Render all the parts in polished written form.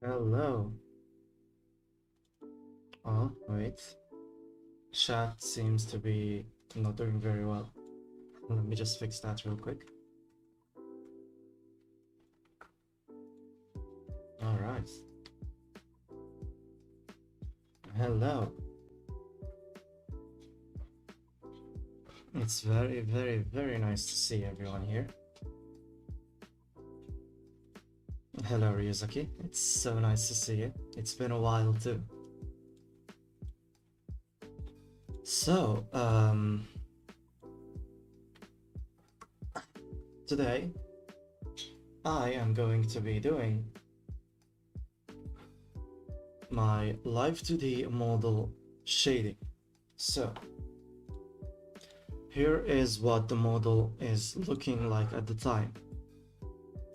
Hello. Oh, wait. Chat seems to be not doing very well. Let me just fix that real quick. All right. Hello. It's very nice to see everyone here. Hello, Ryuzaki. It's so nice to see you. It's been a while too. So, today I am going to be doing my Live2D model shading. So, here is what the model is looking like at the time.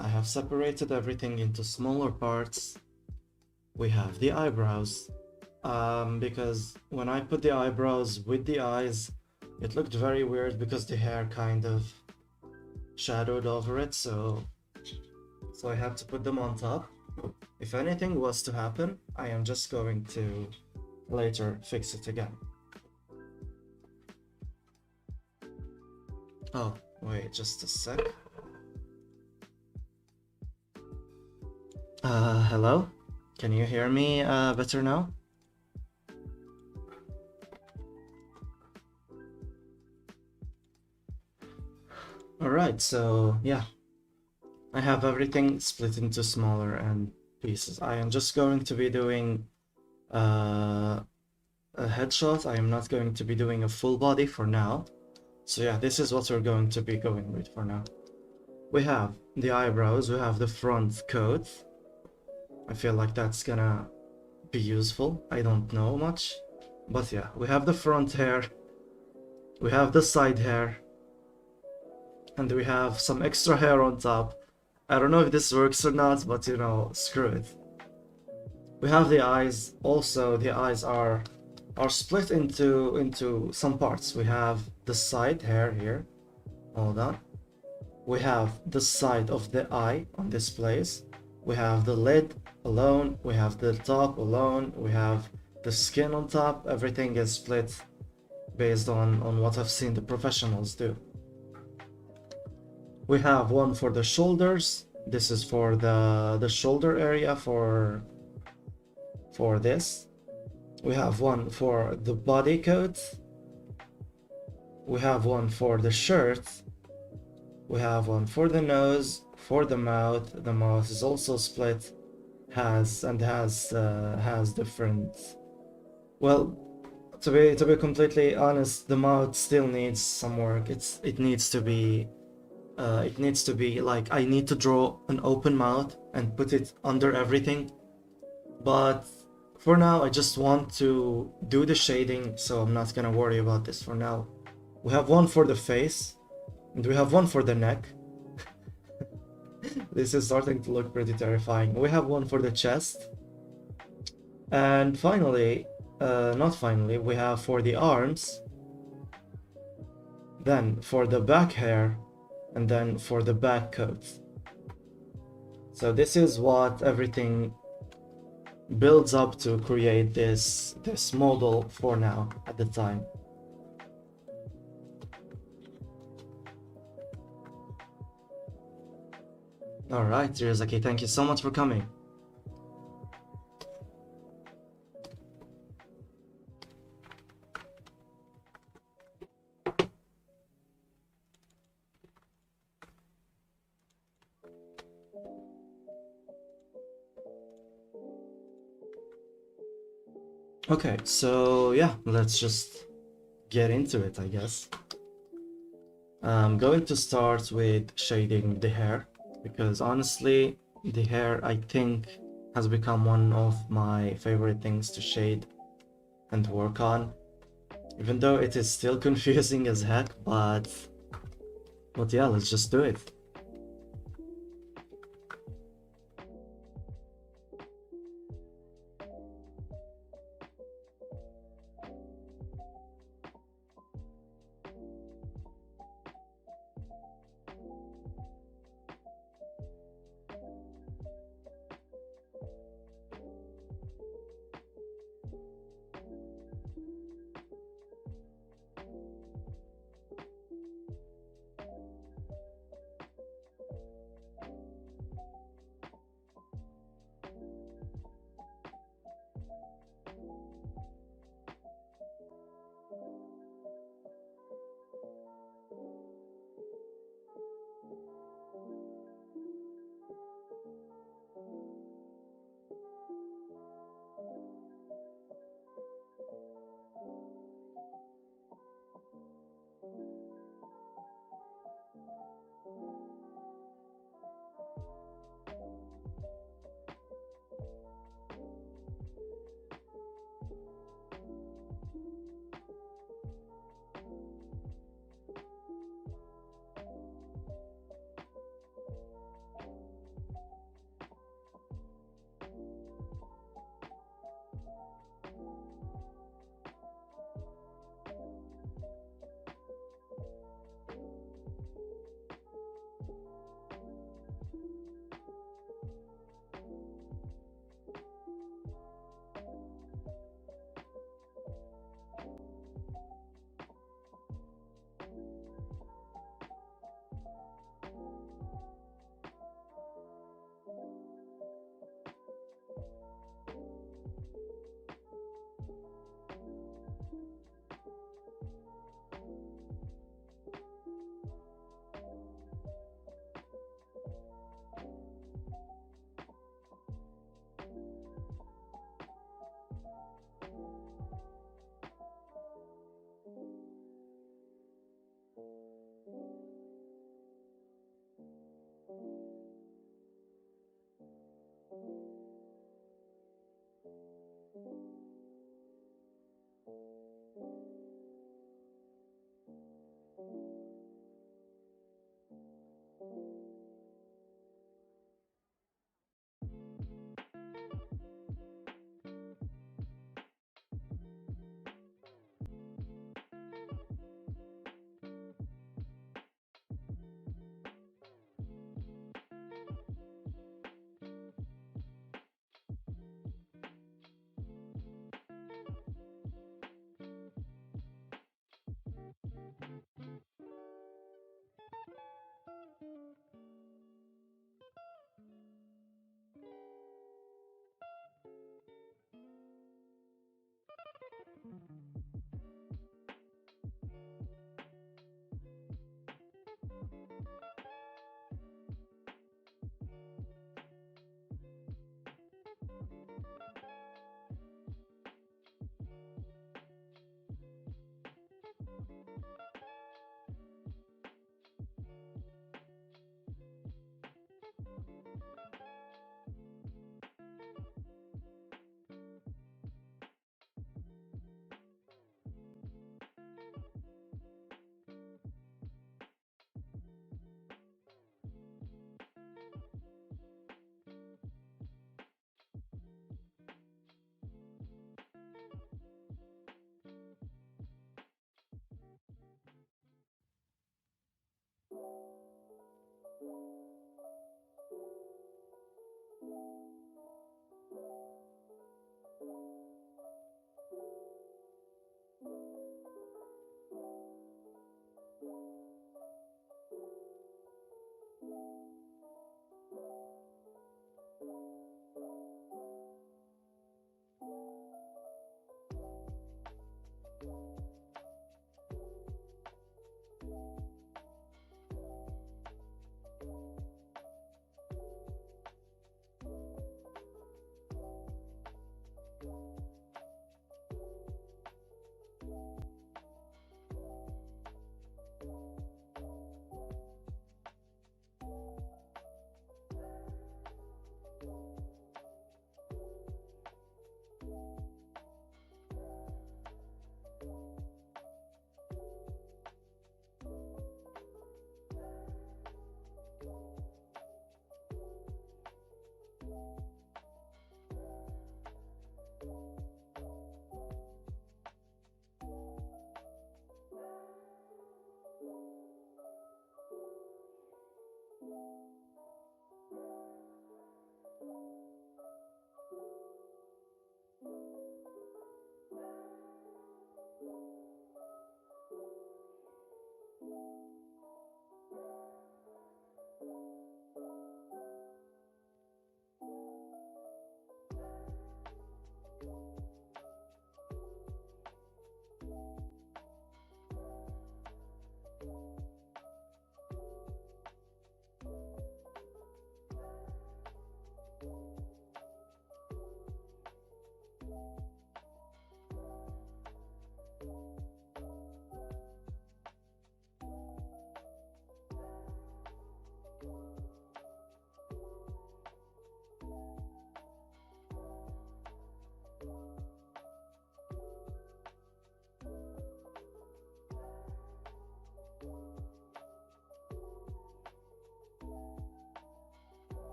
I have separated everything into smaller parts. We have the eyebrows, because when I put the eyebrows with the eyes, it looked very weird because the hair kind of shadowed over it, so I had to put them on top. If anything was to happen, I am just going to later fix it again. Oh, wait, just a sec. Hello? Can you hear me better now? Alright, so yeah, I have everything split into smaller pieces. I am just going to be doing a headshot. I am not going to be doing a full body for now. So yeah, this is what we're going to be going with for now. We have the eyebrows, we have the front coat. I feel like that's gonna be useful. I don't know much, but yeah, we have the front hair, we have the side hair, and we have some extra hair on top. I don't know if this works or not, but you know, screw it. We have the eyes. Also, the eyes are split into some parts. We have the side hair here. Hold on. We have the side of the eye on this place. We have the lid alone. We have the top alone. We have the skin on top. Everything is split based on what I've seen the professionals do. We have one for the shoulders. This is for the shoulder area for this. We have one for the body coat. We have one for the shirt. We have one for the nose, for the mouth. The mouth is also split, has different. Well, to be completely honest, the mouth still needs some work. It needs to be like I need to draw an open mouth and put it under everything. But for now, I just want to do the shading, so I'm not gonna worry about this for now. We have one for the face, and we have one for the neck. This is starting to look pretty terrifying. We have one for the chest. And finally, not finally, we have for the arms, then for the back hair, and then for the back coat. So this is what everything builds up to create this model for now at the time. All right, Ryuzaki, thank you so much for coming. Okay, so yeah, let's just get into it, I guess. I'm going to start with shading the hair, because honestly, the hair, I think, has become one of my favorite things to shade and work on, even though it is still confusing as heck, but yeah, let's just do it.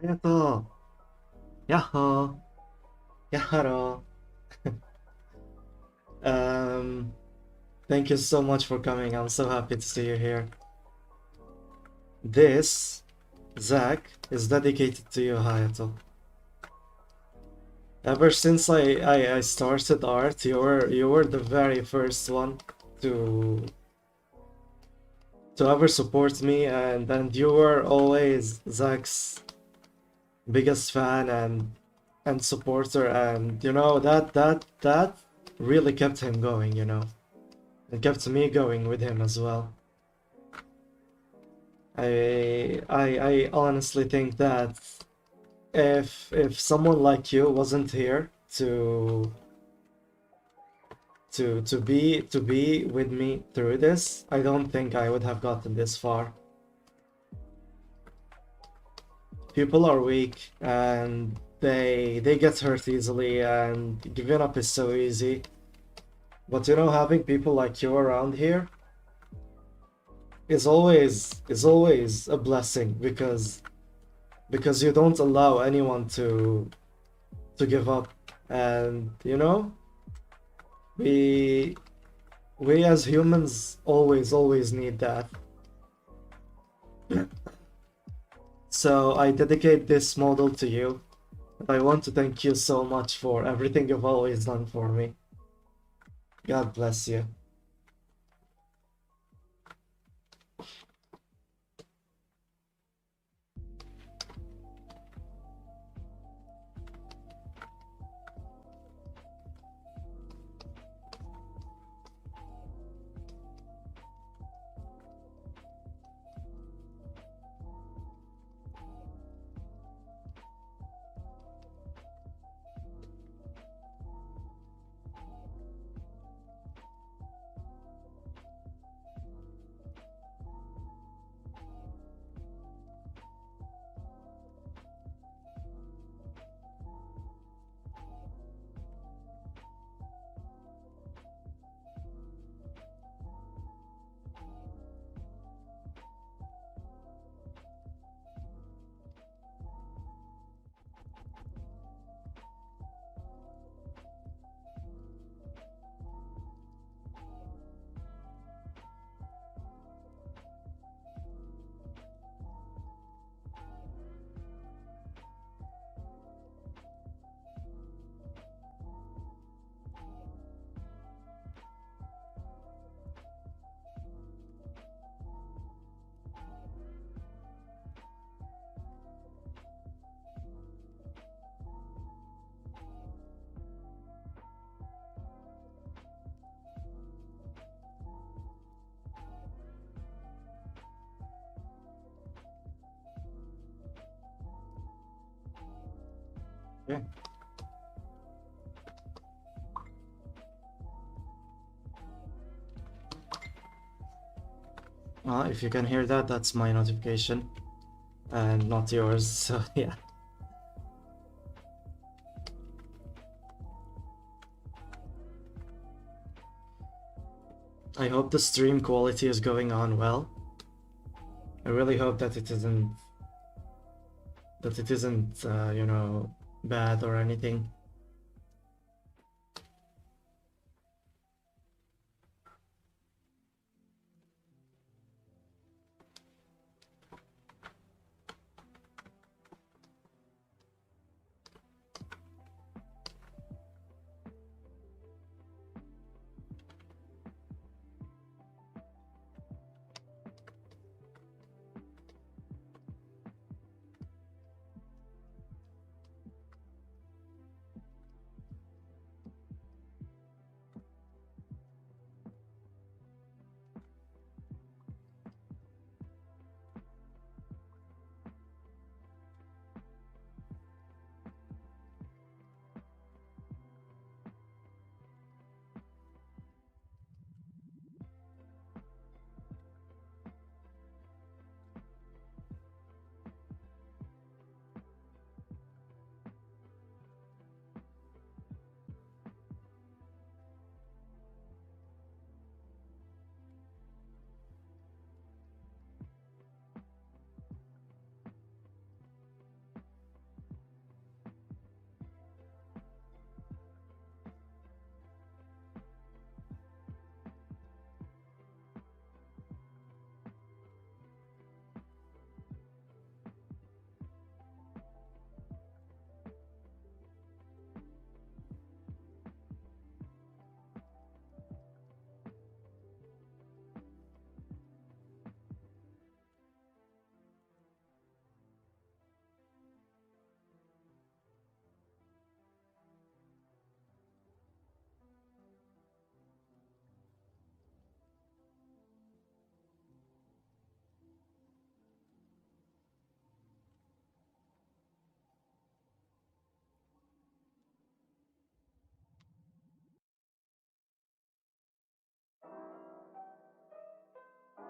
りがとう。やっほー。やっはろー。Thank you so much for coming. I'm so happy to see you here. This, Zack, is dedicated to you, Hayato. Ever since I started art, you were the very first one to to ever support me, and you were always Zack's biggest fan and supporter, and you know that really kept him going, you know. It kept me going with him as well. I honestly think that if someone like you wasn't here to be with me through this, I don't think I would have gotten this far. People are weak and they get hurt easily, and giving up is so easy. But you know, having people like you around here is always a blessing, because you don't allow anyone to give up, and you know, we we as humans always need that. So I dedicate this model to you. I want to thank you so much for everything you've always done for me. God bless you. Yeah. If you can hear that, that's my notification and not yours. So yeah. I hope the stream quality is going on well. I really hope that it isn't you know, bad or anything.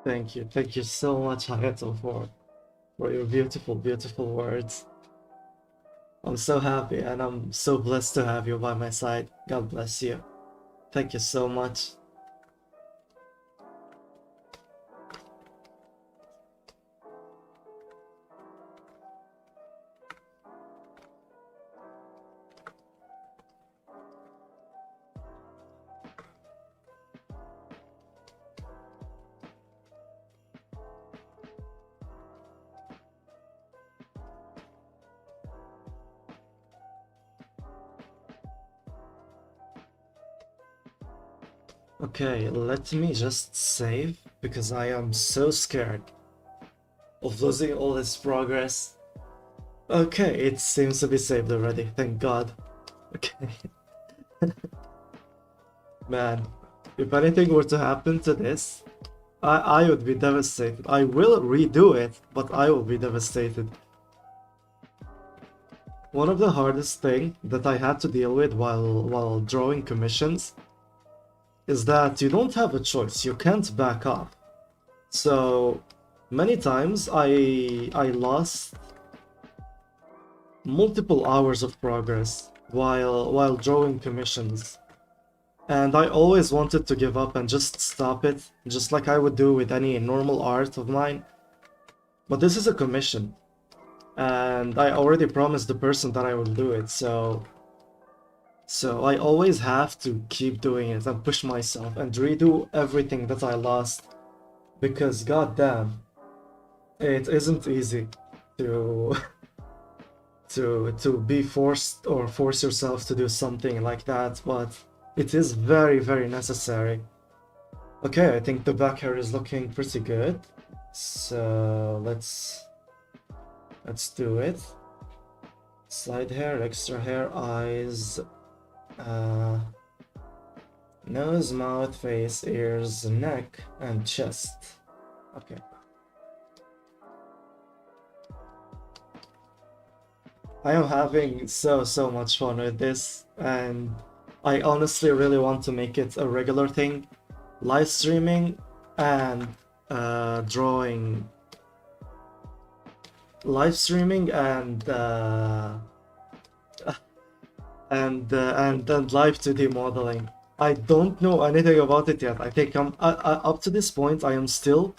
Thank you so much, Hayato, for your beautiful, beautiful words. I'm so happy and I'm so blessed to have you by my side. God bless you. Thank you so much. Okay, let me just save because I am so scared of losing all this progress. Okay, it seems to be saved already, thank God. Okay. Man, if anything were to happen to this, I would be devastated. I will redo it, but I will be devastated. One of the hardest thing that I had to deal with while drawing commissions is that you don't have a choice. You can't back off. So many times I lost multiple hours of progress while drawing commissions. And I always wanted to give up and just stop it, just like I would do with any normal art of mine. But this is a commission, and I already promised the person that I will do it, so I always have to keep doing it and push myself and redo everything that I lost, because goddamn, it isn't easy to to be forced or force yourself to do something like that, but it is very, very necessary. Okay, I think the back hair is looking pretty good. So let's do it. Side hair, extra hair, eyes, nose, mouth, face, ears, neck, and chest. Okay. I am having so much fun with this, and I honestly really want to make it a regular thing. Live streaming and drawing. Live streaming and LIVE2D modeling. I don't know anything about it yet. I think I'm up to this point. I am still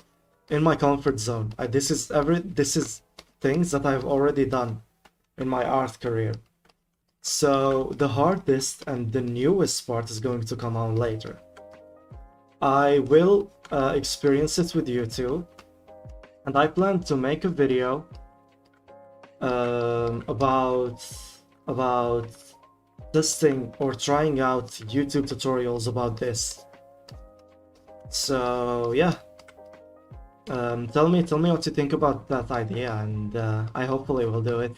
in my comfort zone. This is things that I've already done in my art career. So the hardest and the newest part is going to come on later. I will experience it with you too, and I plan to make a video about testing or trying out YouTube tutorials about this. So yeah, tell me what you think about that idea, and I hopefully will do it.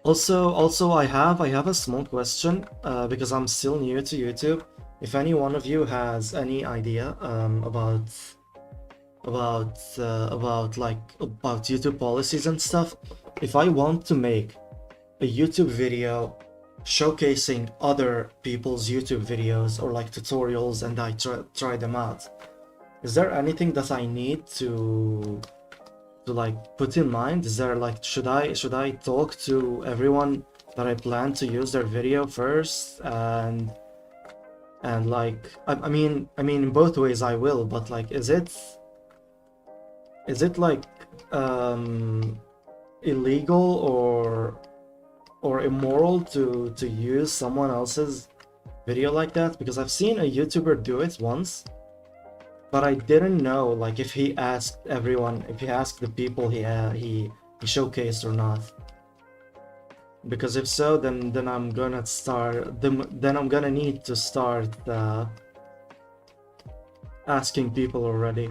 Also, I have a small question because I'm still new to YouTube. If any one of you has any idea about YouTube policies and stuff, if I want to make a YouTube video showcasing other people's YouTube videos or like tutorials and I try them out, is there anything that I need to like put in mind? Is there like should I talk to everyone that I plan to use their video first, and like I mean in both ways I will, but like is it like illegal or immoral to use someone else's video like that? Because I've seen a YouTuber do it once, but I didn't know like if he asked everyone, if he asked the people he showcased or not. Because if so, then I'm gonna start then I'm gonna need to start asking people already.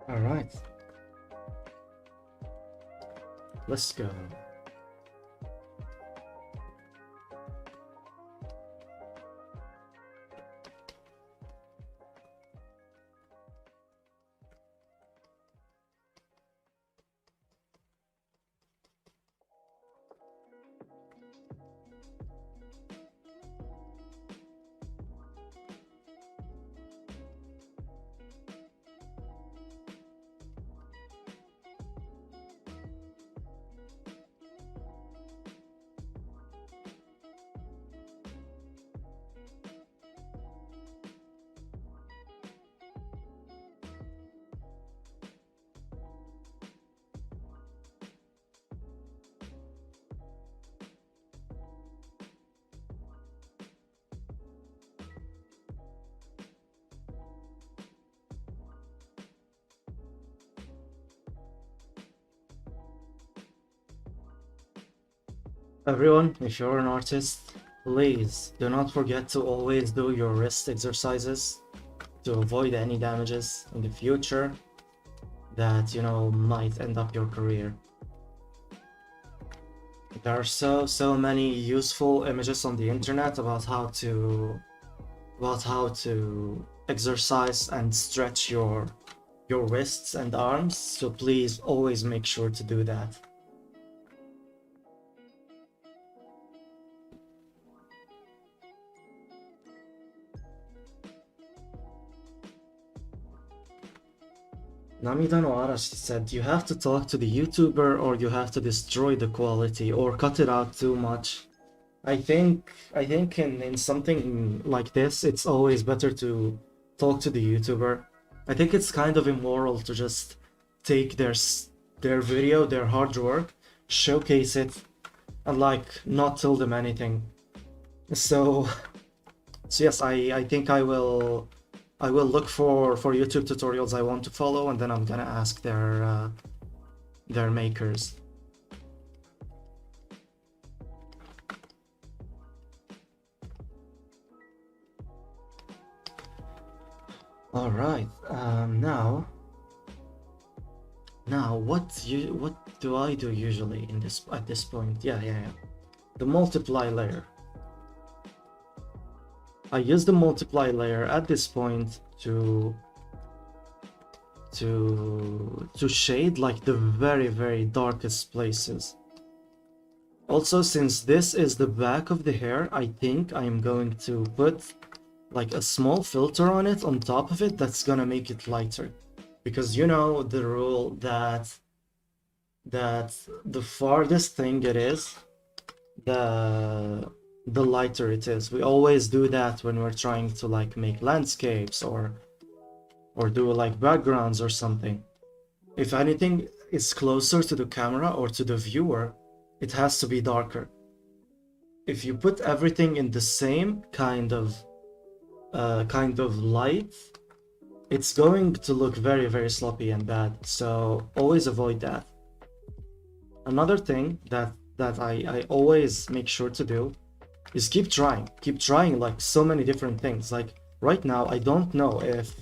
All right. Let's go. Everyone, if you're an artist, please do not forget to always do your wrist exercises to avoid any damages in the future that, you know, might end up your career. There are so many useful images on the internet about how to exercise and stretch your wrists and arms, so please always make sure to do that. Namida no Arashi said, you have to talk to the YouTuber or you have to destroy the quality or cut it out too much. I think in something like this, it's always better to talk to the YouTuber. I think it's kind of immoral to just take their video, their hard work, showcase it, and like not tell them anything. So yes, I think I will look for YouTube tutorials I want to follow, and then I'm gonna ask their makers. All right. Now what do I do usually at this point? Yeah. The multiply layer. I use the multiply layer at this point to shade like the very darkest places. Also, since this is the back of the hair, I think I'm going to put like a small filter on it, on top of it, that's gonna make it lighter. Because you know the rule that the farthest thing it is, the lighter it is. We always do that when we're trying to like make landscapes or do like backgrounds or something. If anything is closer to the camera or to the viewer, it has to be darker. If you put everything in the same kind of light, it's going to look very sloppy and bad. So always avoid that. Another thing that I always make sure to do is keep trying like so many different things. Like right now, I don't know if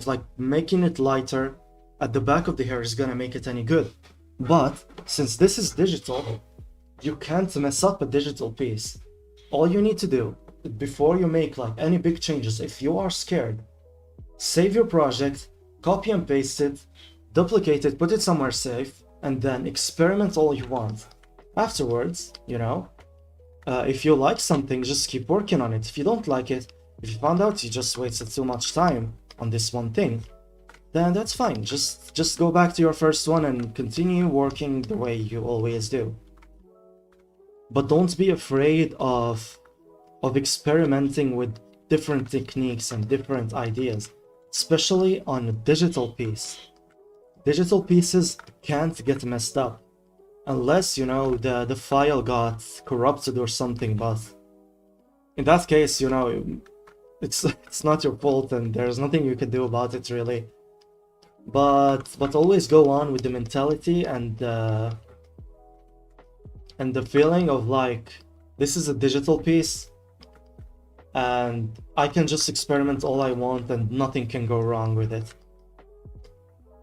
like making it lighter at the back of the hair is gonna make it any good. But since this is digital, you can't mess up a digital piece. All you need to do before you make like any big changes, if you are scared, save your project, copy and paste it, duplicate it, put it somewhere safe, and then experiment all you want. Afterwards, you know, if you like something, just keep working on it. If you don't like it, if you found out you just wasted too much time on this one thing, then that's fine. Just go back to your first one and continue working the way you always do. But don't be afraid of experimenting with different techniques and different ideas, especially on a digital piece. Digital pieces can't get messed up unless, you know, the file got corrupted or something, but in that case, you know, it's not your fault and there's nothing you can do about it really. But always go on with the mentality and the feeling of like, this is a digital piece and I can just experiment all I want and nothing can go wrong with it.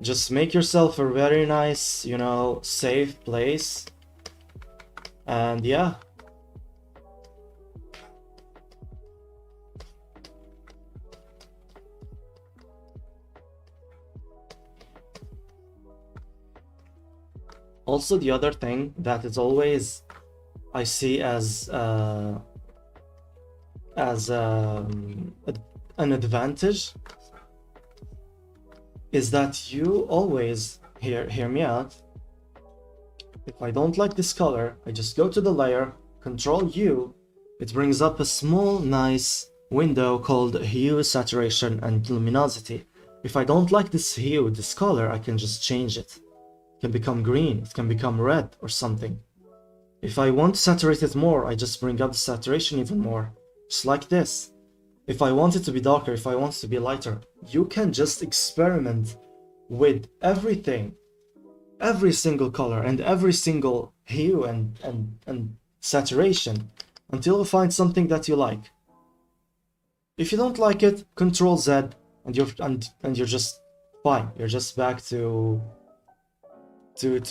Just make yourself a very nice, you know, safe place. And yeah. Also, the other thing that is always I see as an advantage is that you always hear me out. If I don't like this color, I just go to the layer, Control U. It brings up a small, nice window called Hue, Saturation, and Luminosity. If I don't like this hue, this color, I can just change it. It can become green, it can become red or something. If I want to saturate it more, I just bring up the saturation even more. Just like this. If I want it to be darker, if I want it to be lighter, you can just experiment with everything. Every single color and every single hue and saturation until you find something that you like. If you don't like it, Control Z and you're just fine. You're just back to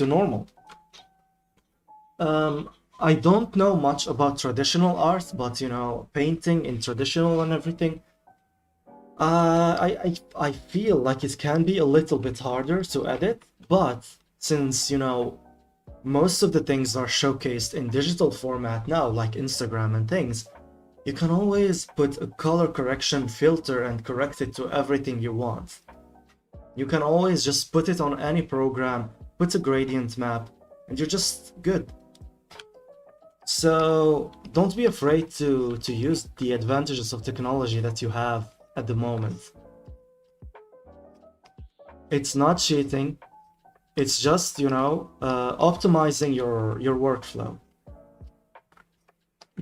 normal. I don't know much about traditional art, but you know, painting in traditional and everything, I feel like it can be a little bit harder to edit, but since, you know, most of the things are showcased in digital format now, like Instagram and things, you can always put a color correction filter and correct it to everything you want. You can always just put it on any program, put a gradient map, and you're just good. So don't be afraid to use the advantages of technology that you have at the moment. It's not cheating. It's just, you know, optimizing your workflow.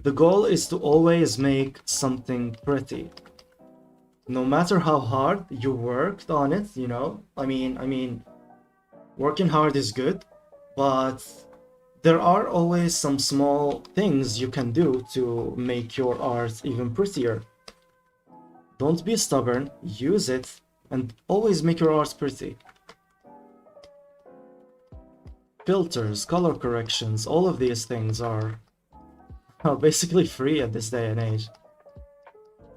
The goal is to always make something pretty. No matter how hard you worked on it, you know, I mean, working hard is good, but there are always some small things you can do to make your art even prettier. Don't be stubborn, use it, and always make your art pretty. Filters, color corrections, all of these things are basically free at this day and age.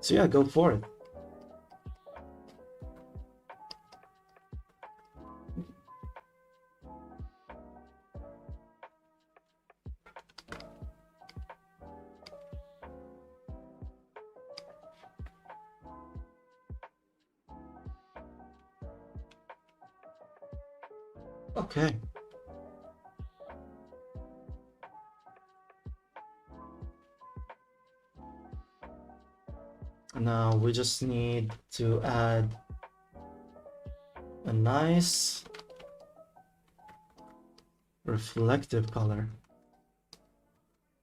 So yeah, go for it. Okay. Now we just need to add a nice reflective color.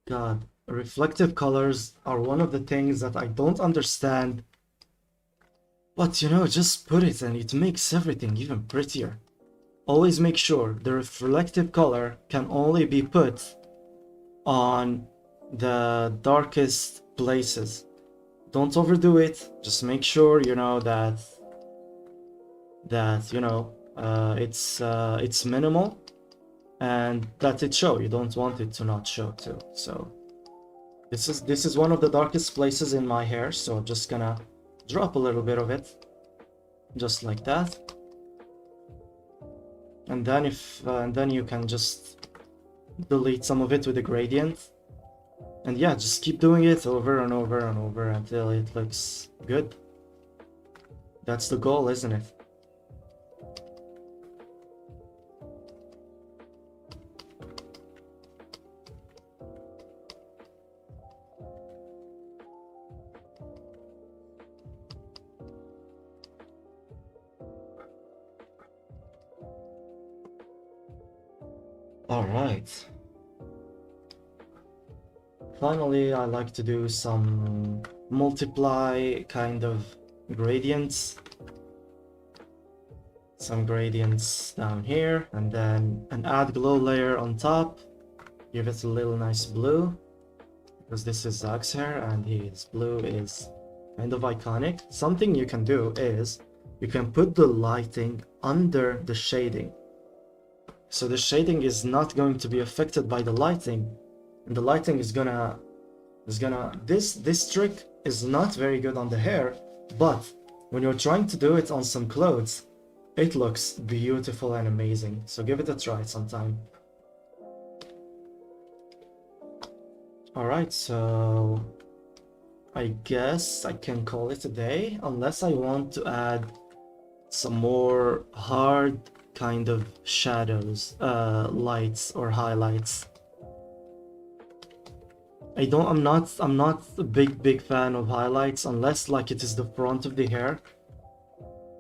God, reflective colors are one of the things that I don't understand. But you know, just put it and it makes everything even prettier. Always make sure the reflective color can only be put on the darkest places. Don't overdo it. Just make sure, you know, that you know, it's minimal and that it show. You don't want it to not show too. So this is one of the darkest places in my hair, so I'm just gonna drop a little bit of it, just like that. And then then you can just delete some of it with a gradient. And yeah, just keep doing it over and over and over until it looks good. That's the goal, isn't it? All right. Finally, I like to do some multiply kind of gradients. Some gradients down here, and then an add glow layer on top. Give it a little nice blue, because this is Zack's hair and his blue is kind of iconic. Something you can do is you can put the lighting under the shading. So the shading is not going to be affected by the lighting, and the lighting is gonna this trick is not very good on the hair, but when you're trying to do it on some clothes, it looks beautiful and amazing. So give it a try sometime. Alright, so I guess I can call it a day, unless I want to add some more hard kind of shadows, lights or highlights. I'm not a big fan of highlights unless like it is the front of the hair.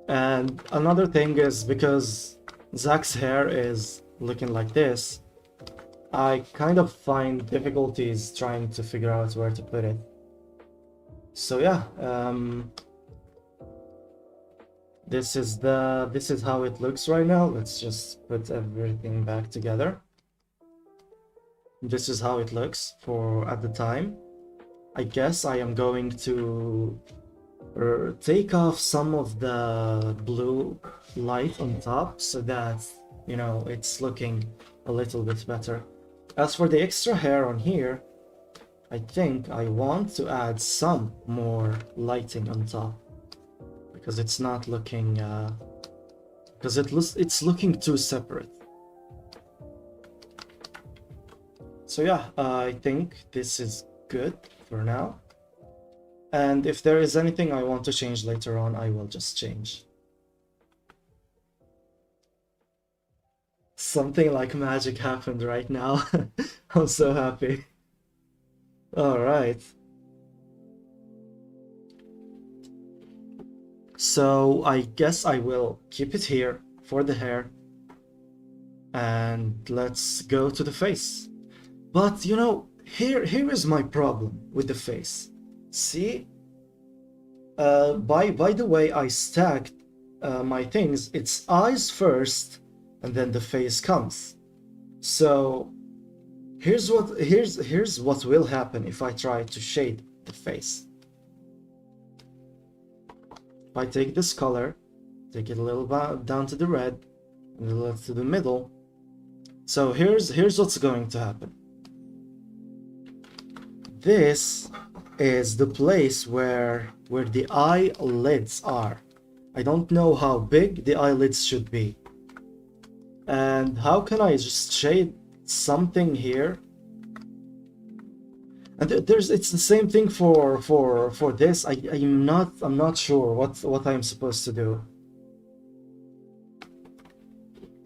And another thing is, because Zack's hair is looking like this, I kind of find difficulties trying to figure out where to put it. So yeah, this is how it looks right now. Let's just put everything back together. This is how it looks for at the time. I guess I am going to take off some of the blue light on top so that, you know, it's looking a little bit better. As for the extra hair on here, I think I want to add some more lighting on top, because it's not looking because it's looking too separate. So yeah, I think this is good for now. And if there is anything I want to change later on, I will just change. Something like magic happened right now. I'm so happy. Alright. So I guess I will keep it here for the hair. And let's go to the face. But you know, here is my problem with the face. See? By the way I stacked my things, it's eyes first and then the face comes. So here's what will happen if I try to shade the face. If I take this color, take it a little down to the red and a little to the middle. So here's what's going to happen. This is the place where the eyelids are. I don't know how big the eyelids should be. And how can I just shade something here? And it's the same thing for this. I'm not sure what I'm supposed to do.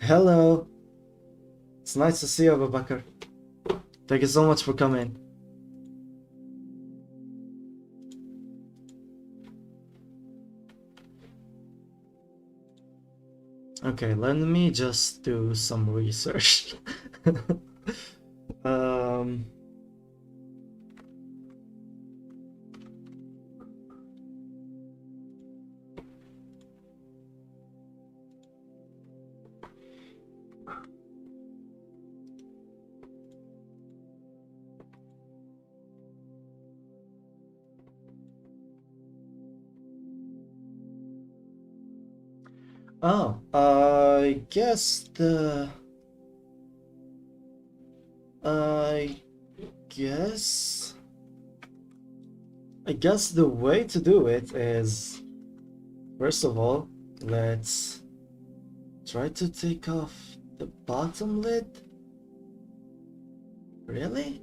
Hello. It's nice to see you, Abubakar. Thank you so much for coming. Okay, let me just do some research. Oh, I guess the way to do it is, first of all, let's try to take off the bottom lid. Really?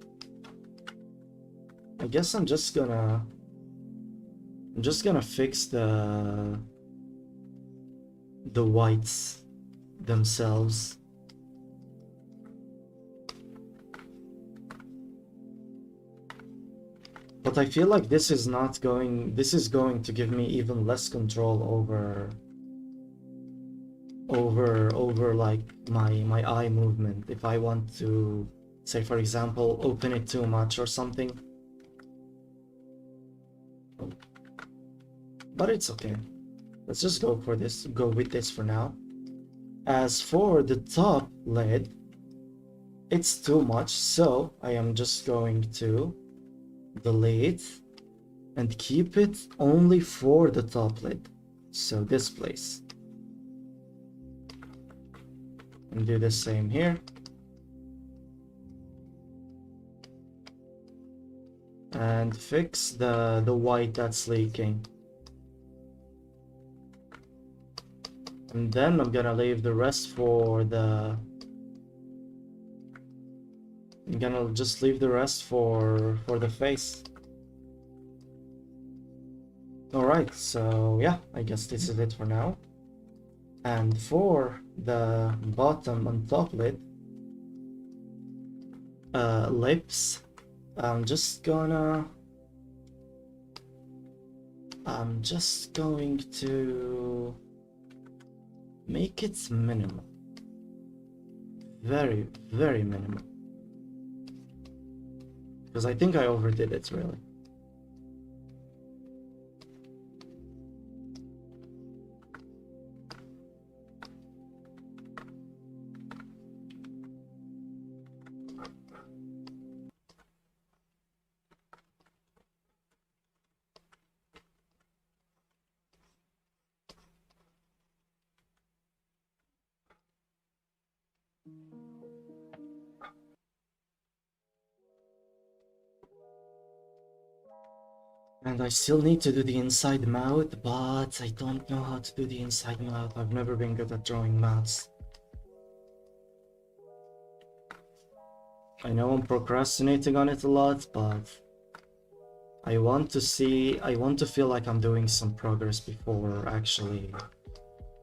I guess I'm just gonna fix the whites themselves. But I feel like this is going to give me even less control over like my eye movement if I want to, say for example, open it too much or something. But it's okay. Let's just go with this for now. As for the top lid, it's too much, so I am just going to delete and keep it only for the top lid. So this place. And do the same here. And fix the white that's leaking. And then I'm gonna leave the rest for the... I'm gonna just leave the rest for the face. Alright, so yeah, I guess this is it for now. And for the bottom and top lid, lips, I'm just going to make it minimal. Very, very minimal. Because I think I overdid it, really. And I still need to do the inside mouth, but I don't know how to do the inside mouth. I've never been good at drawing mouths. I know I'm procrastinating on it a lot, but I want to feel like I'm doing some progress before actually,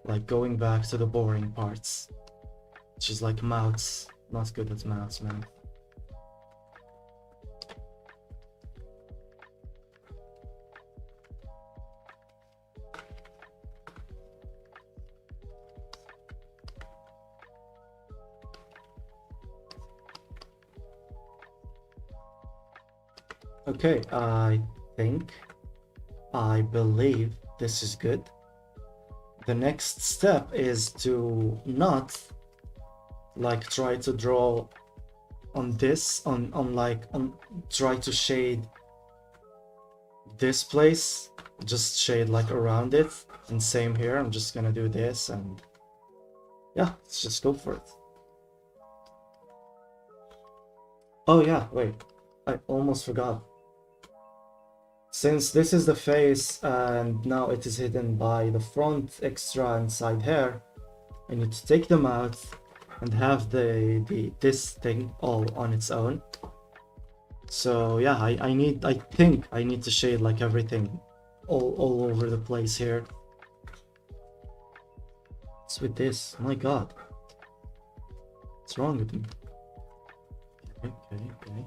like, going back to the boring parts. Which is like mouths. Not good at mouths, man. Okay, I believe this is good. The next step is to not like try to draw on this, try to shade this place, just shade like around it, and same here. I'm just gonna do this, and yeah, let's just go for it. Oh yeah, wait, I almost forgot. Since this is the face and now it is hidden by the front extra and side hair, I need to take them out and have this thing all on its own. So yeah, I think I need to shade like everything all over the place here. What's with this? My god. What's wrong with me? Okay.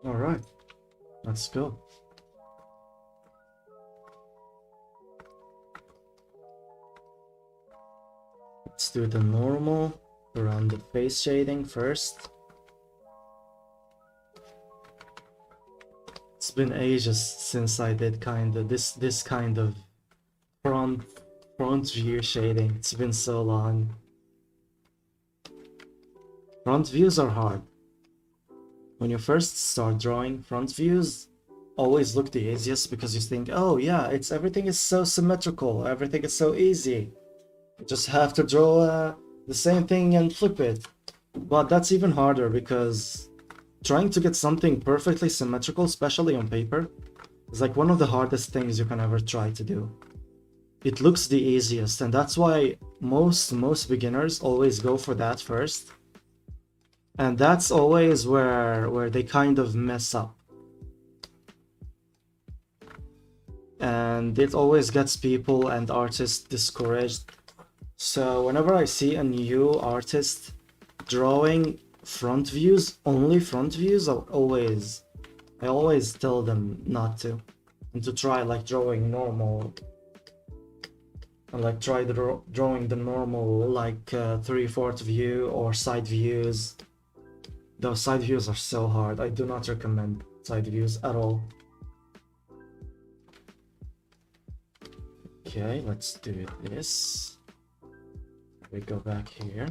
All right, let's go. Let's do the normal around the face shading first. It's been ages since I did this kind of front view shading. It's been so long. Front views are hard. When you first start drawing, front views always look the easiest because you think, oh yeah, everything is so symmetrical, everything is so easy. You just have to draw the same thing and flip it. But that's even harder because trying to get something perfectly symmetrical, especially on paper, is like one of the hardest things you can ever try to do. It looks the easiest, and that's why most beginners always go for that first. And that's always where they kind of mess up. And it always gets people and artists discouraged. So whenever I see a new artist drawing front views, only front views, I always tell them not to. And to try like drawing normal. And like try drawing the normal like 3/4 view or side views. Those side views are so hard. I do not recommend side views at all. Okay, let's do this. We go back here.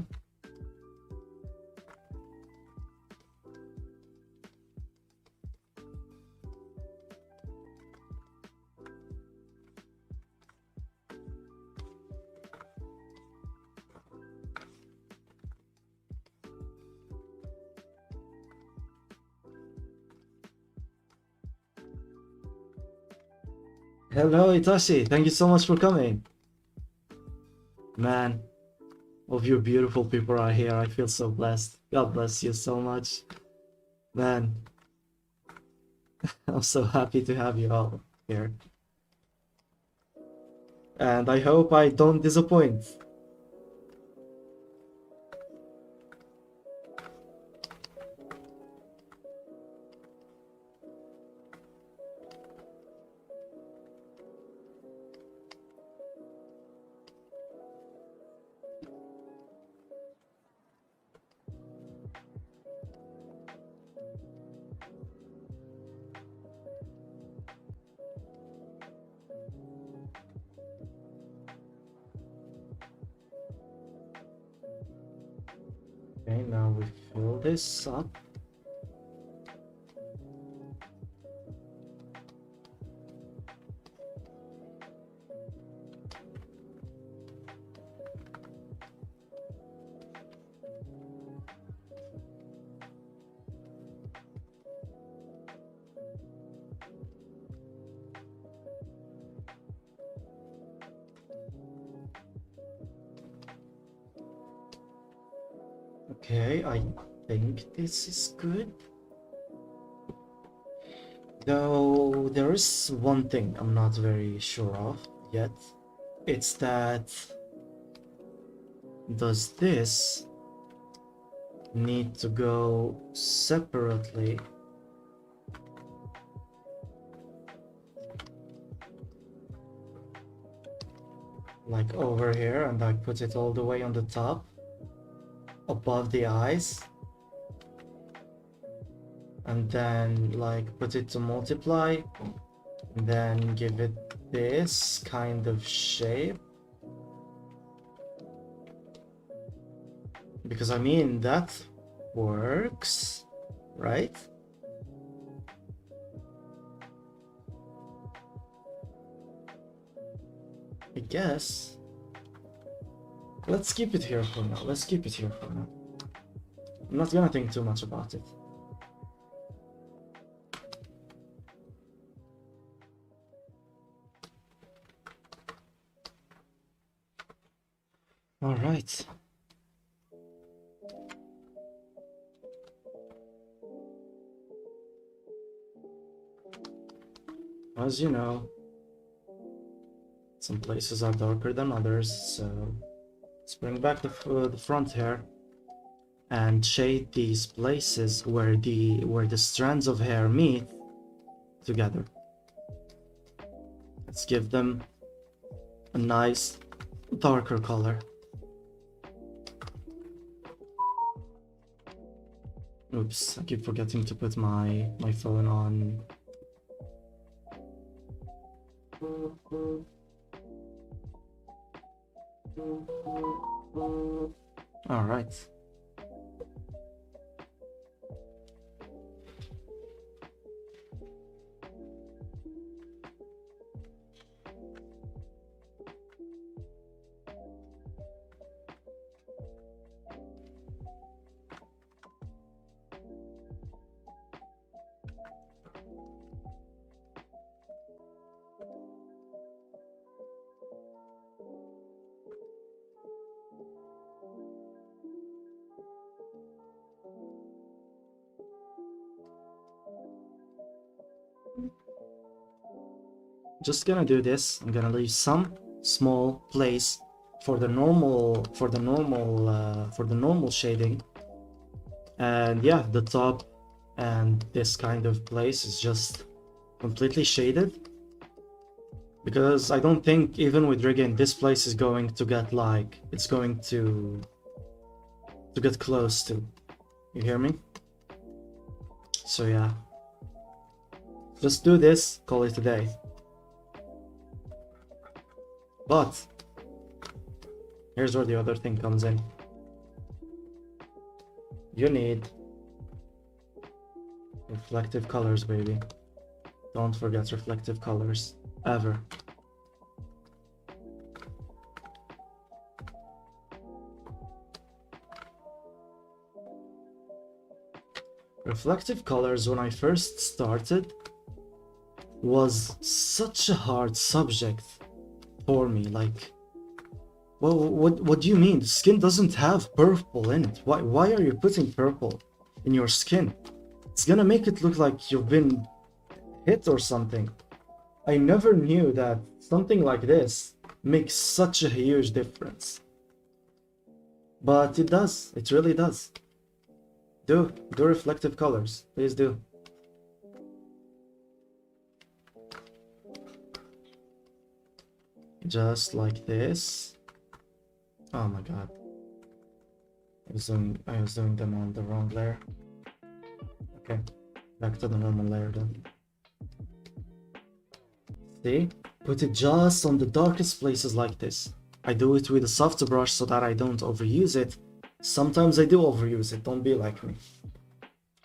Hello, Itachi. Thank you so much for coming. Man, all of you beautiful people are here. I feel so blessed. God bless you so much. Man, I'm so happy to have you all here. And I hope I don't disappoint. Okay, now we fill this up. Okay, I think this is good. Though there is one thing I'm not very sure of yet. It's that does this need to go separately? Like over here, and I put it all the way on the top above the eyes, and then like put it to multiply, and then give it this kind of shape, because I mean that works, right? I guess. Let's keep it here for now. Let's keep it here for now. I'm not gonna think too much about it. All right. As you know, some places are darker than others, so let's bring back the front hair and shade these places where the strands of hair meet together. Let's give them a nice darker color. Oops, I keep forgetting to put my phone on. All right. Just gonna do this. I'm gonna leave some small place for the normal shading, and yeah, the top and this kind of place is just completely shaded, because I don't think even with rigging this place is going to get like it's going to get close to. You hear me? So yeah, just do this, call it a day. But here's where the other thing comes in. You need reflective colors, baby. Don't forget reflective colors, ever. Reflective colors, when I first started, was such a hard subject for me. Like, well, what do you mean? Skin doesn't have purple in it. Why are you putting purple in your skin? It's gonna make it look like you've been hit or something. I never knew that something like this makes such a huge difference. But it does. It really does. Do reflective colors. Please do. Just like this. Oh my god. I was doing them on the wrong layer. Okay, back to the normal layer then. See? Put it just on the darkest places like this. I do it with a soft brush so that I don't overuse it. Sometimes I do overuse it, don't be like me.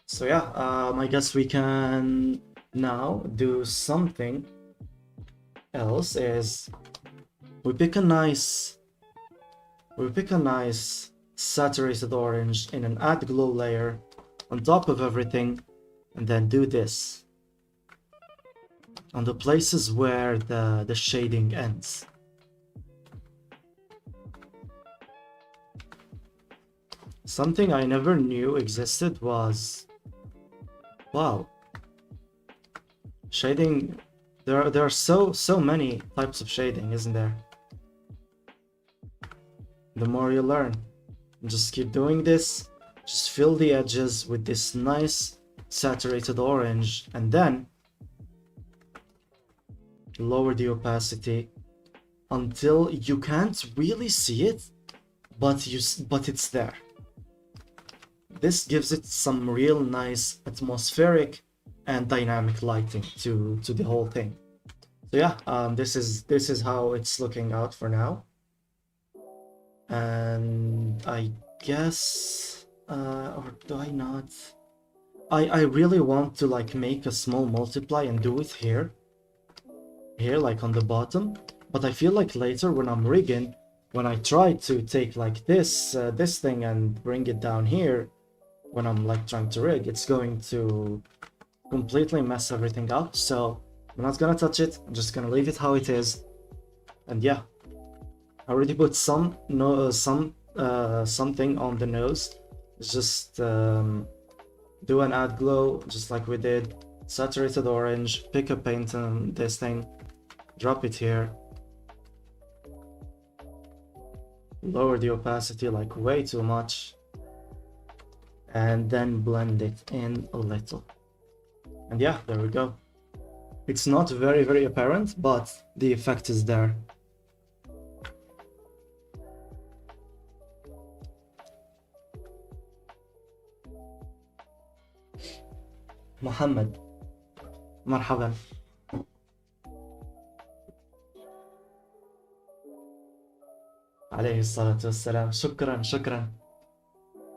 So yeah, I guess we can now do something else. Is we pick a nice saturated orange in an add glow layer on top of everything, and then do this on the places where the shading ends. Something I never knew existed was, wow, shading. There are so many types of shading, isn't there? The more you learn. Just keep doing this. Just fill the edges with this nice saturated orange, and then lower the opacity until you can't really see it, but it's there. This gives it some real nice atmospheric and dynamic lighting to the whole thing. So yeah, this is how it's looking out for now. And I guess, or do I not? I really want to like make a small multiply and do it here like on the bottom, but I feel like later when I'm rigging, when I try to take like this thing and bring it down here, when I'm like trying to rig, it's going to completely mess everything up. So I'm not gonna touch it. I'm just gonna leave it how it is. And yeah, I already put something on the nose. Just do an add glow, just like we did. Saturated orange. Pick a paint on this thing. Drop it here. Lower the opacity like way too much. And then blend it in a little. And yeah, there we go. It's not very apparent, but the effect is there. Muhammad, مرحبا. عليه الصلاة والسلام.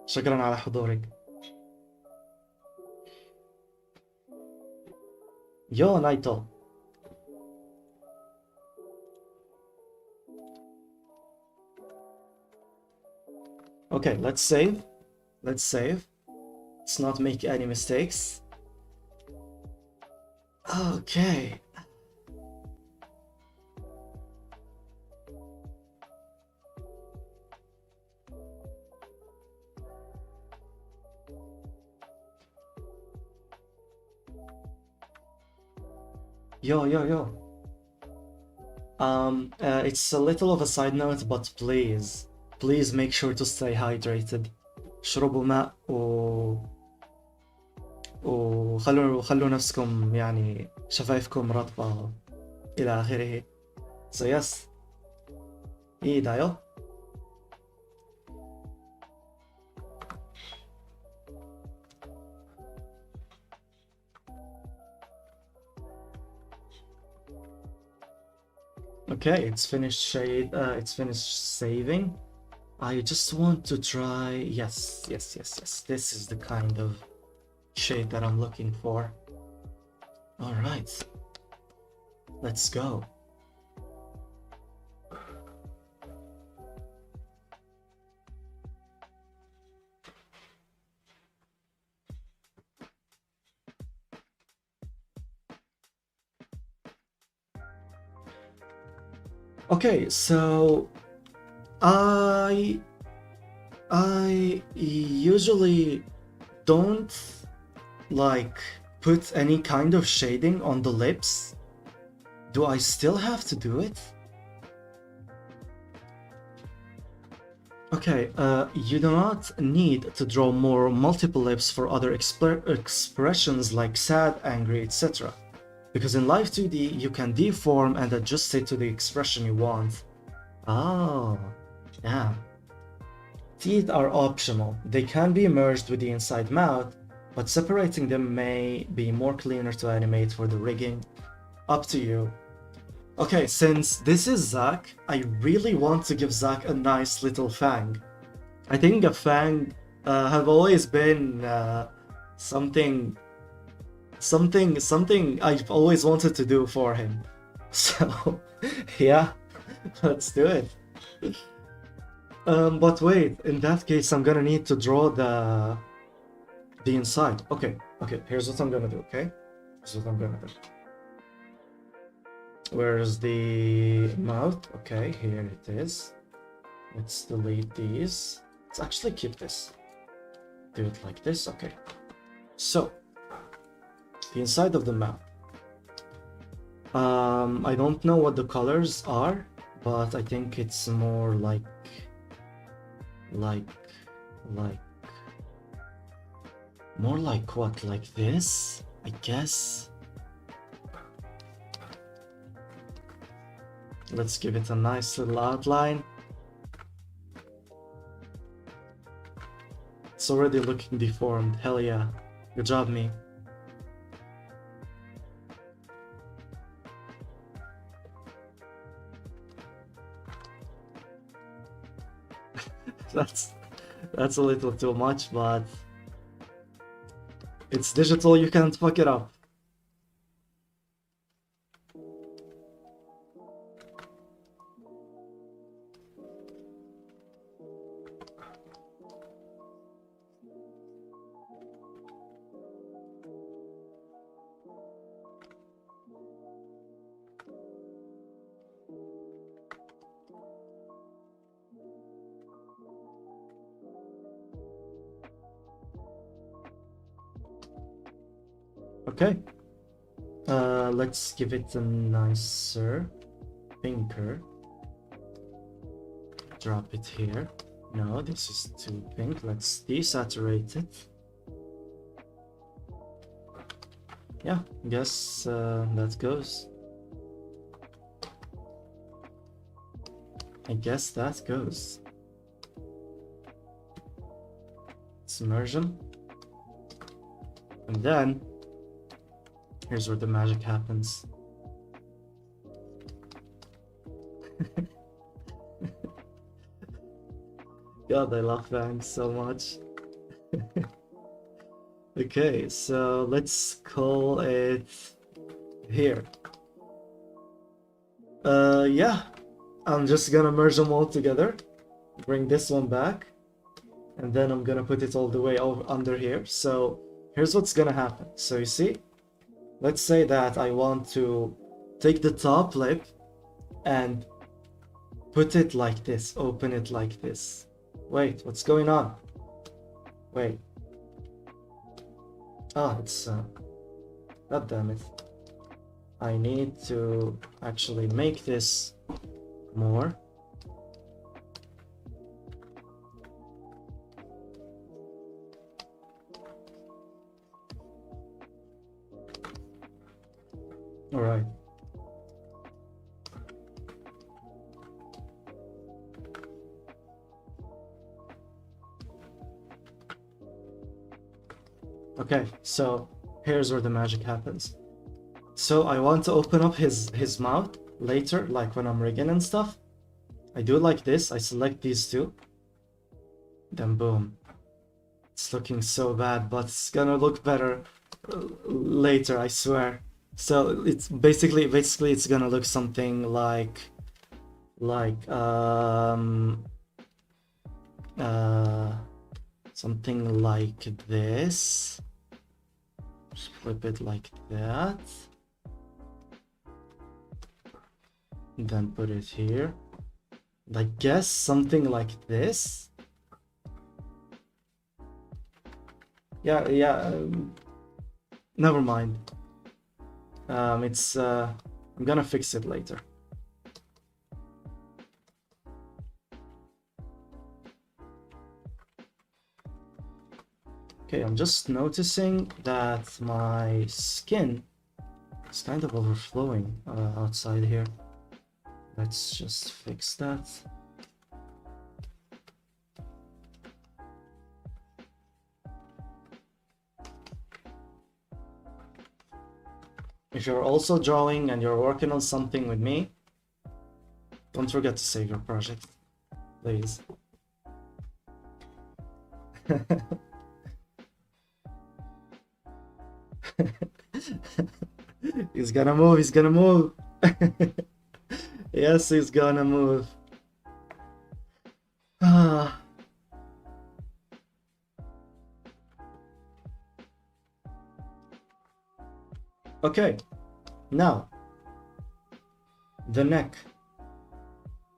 شكرا على حضورك. Yo, Naito. Okay, let's save. Let's not make any mistakes. Okay. Yo. It's a little of a side note, but please make sure to stay hydrated. اشربوا ماء وخلوا نفسكم يعني شفايفكم رطبة إلى آخره. So yes.いいだよ. Okay, it's finished shade, it's finished saving. I just want to try, yes. This is the kind of shade that I'm looking for. All right, let's go. Okay, so I usually don't like put any kind of shading on the lips. Do I still have to do it? Okay, you do not need to draw more multiple lips for other expressions like sad, angry, etc. Because in Live2D, you can deform and adjust it to the expression you want. Oh, yeah. Teeth are optional. They can be merged with the inside mouth, but separating them may be more cleaner to animate for the rigging. Up to you. Okay, since this is Zack, I really want to give Zack a nice little fang. I think a fang have always been something I've always wanted to do for him. So, yeah, let's do it. But wait, in that case, I'm gonna need to draw the inside. Okay, here's what I'm gonna do, okay? Here's what I'm gonna do. Where's the mouth? Okay, here it is. Let's delete these. Let's actually keep this. Do it like this, okay. So, the inside of the mouth. I don't know what the colors are, but I think it's more like more like what? Like this, I guess. Let's give it a nice little outline. It's already looking deformed. Hell yeah. Good job, me. That's a little too much, but it's digital, you can't fuck it up. Okay, let's give it a nicer, pinker. Drop it here. No, this is too pink. Let's desaturate it. Yeah, I guess that goes. I guess that goes. Let's merge them. And then here's where the magic happens. God, I love fangs so much. Okay, so let's call it here. Yeah, I'm just gonna merge them all together. Bring this one back. And then I'm gonna put it all the way over under here. So here's what's gonna happen. So you see, let's say that I want to take the top lip and put it like this, open it like this. Wait, what's going on? Wait. Ah, it's god damn it. I need to actually make this more. All right. Okay, so here's where the magic happens. So I want to open up his mouth, later, like when I'm rigging and stuff. I do like this. I select these two. Then boom. It's looking so bad, but it's gonna look better later, I swear. So it's basically it's gonna look something like uh something like this. Just flip it like that. And then put it here. I guess something like this. Yeah, never mind. I'm gonna fix it later. Okay, I'm just noticing that my skin is kind of overflowing outside here. Let's just fix that. If you're also drawing and you're working on something with me, don't forget to save your project, please. He's gonna move, he's gonna move. Yes, he's gonna move. Ah. Okay, now the neck.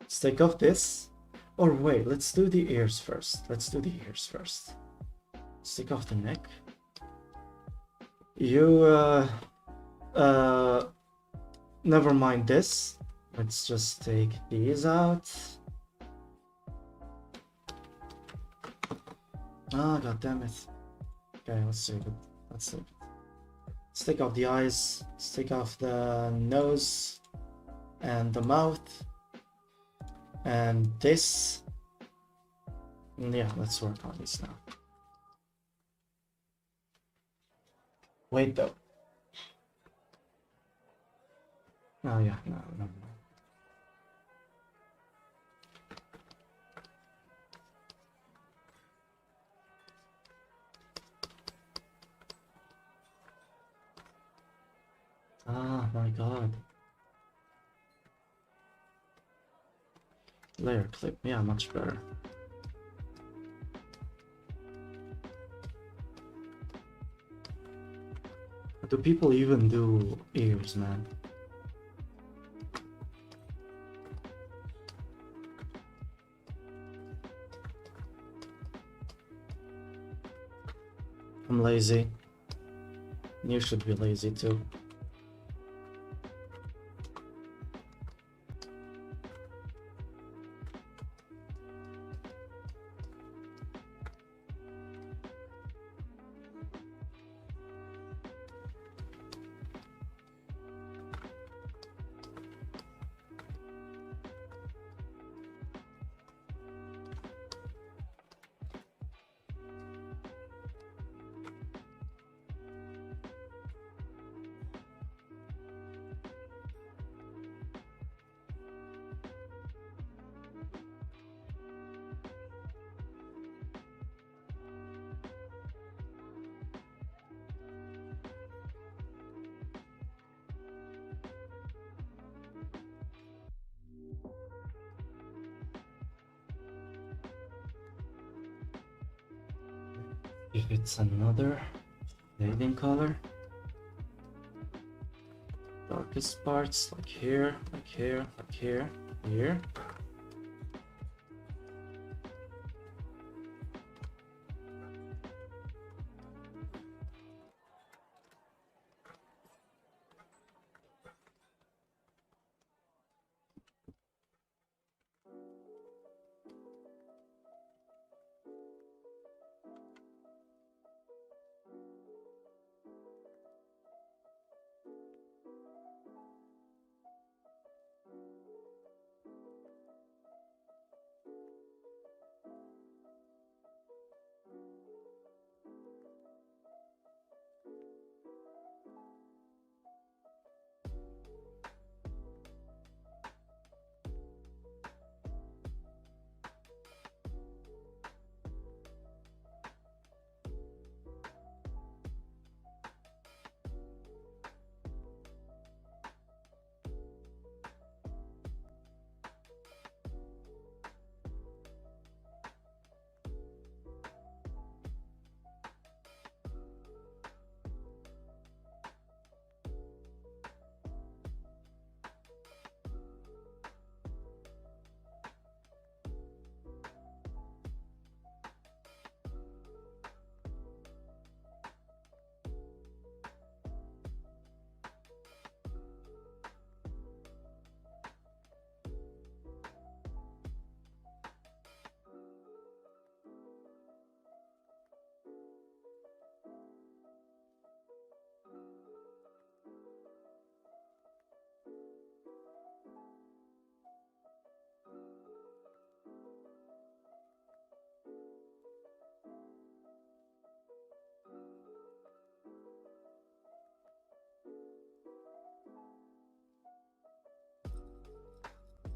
Let's take off this. Or wait, let's do the ears first. Let's take off the neck. Never mind this. Let's just take these out. Ah, god damn it. Okay, let's save it. Let's take off the eyes. Let's take off the nose and the mouth and this. And yeah, let's work on this now. Wait though. Oh yeah, no. Ah, my god. Layer clip, yeah, much better. Do people even do ears, man? I'm lazy. You should be lazy too. If it's another fading color, darkest parts like here, like here, like here, here.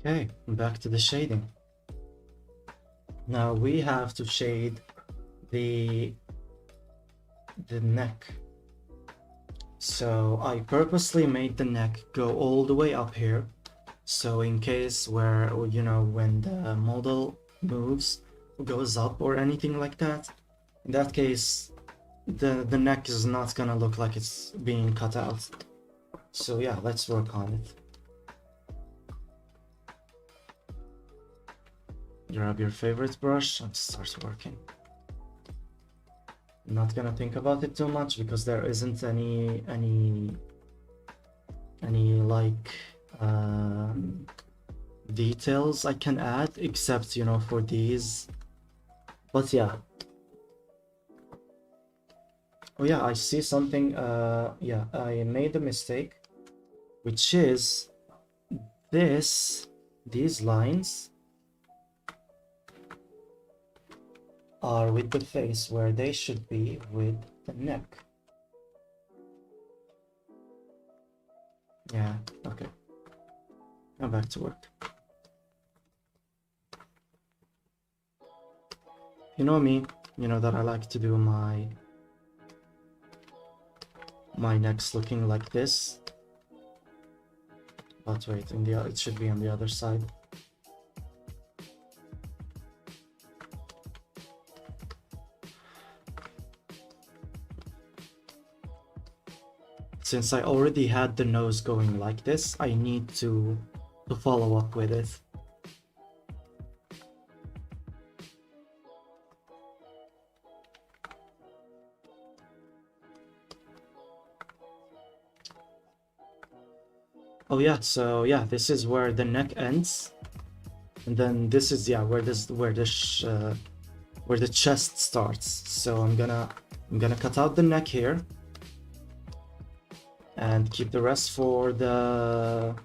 Okay, back to the shading. Now we have to shade the neck. So I purposely made the neck go all the way up here. So in case where, you know, when the model moves, goes up or anything like that, in that case, the neck is not gonna look like it's being cut out. So yeah, let's work on it. Grab your favorite brush and start working. I'm not gonna think about it too much because there isn't any like details I can add except, you know, for these. But yeah. Oh yeah, I see something. Yeah, I made a mistake, which is these lines are with the face where they should be with the neck. Yeah, okay. Now back to work. You know me, you know that I like to do my necks looking like this. But wait, it should be on the other side. Since I already had the nose going like this, I need to follow up with it. Oh yeah, so yeah, this is where the neck ends, and then this is, yeah, where the chest starts. So I'm gonna cut out the neck here and keep the rest for the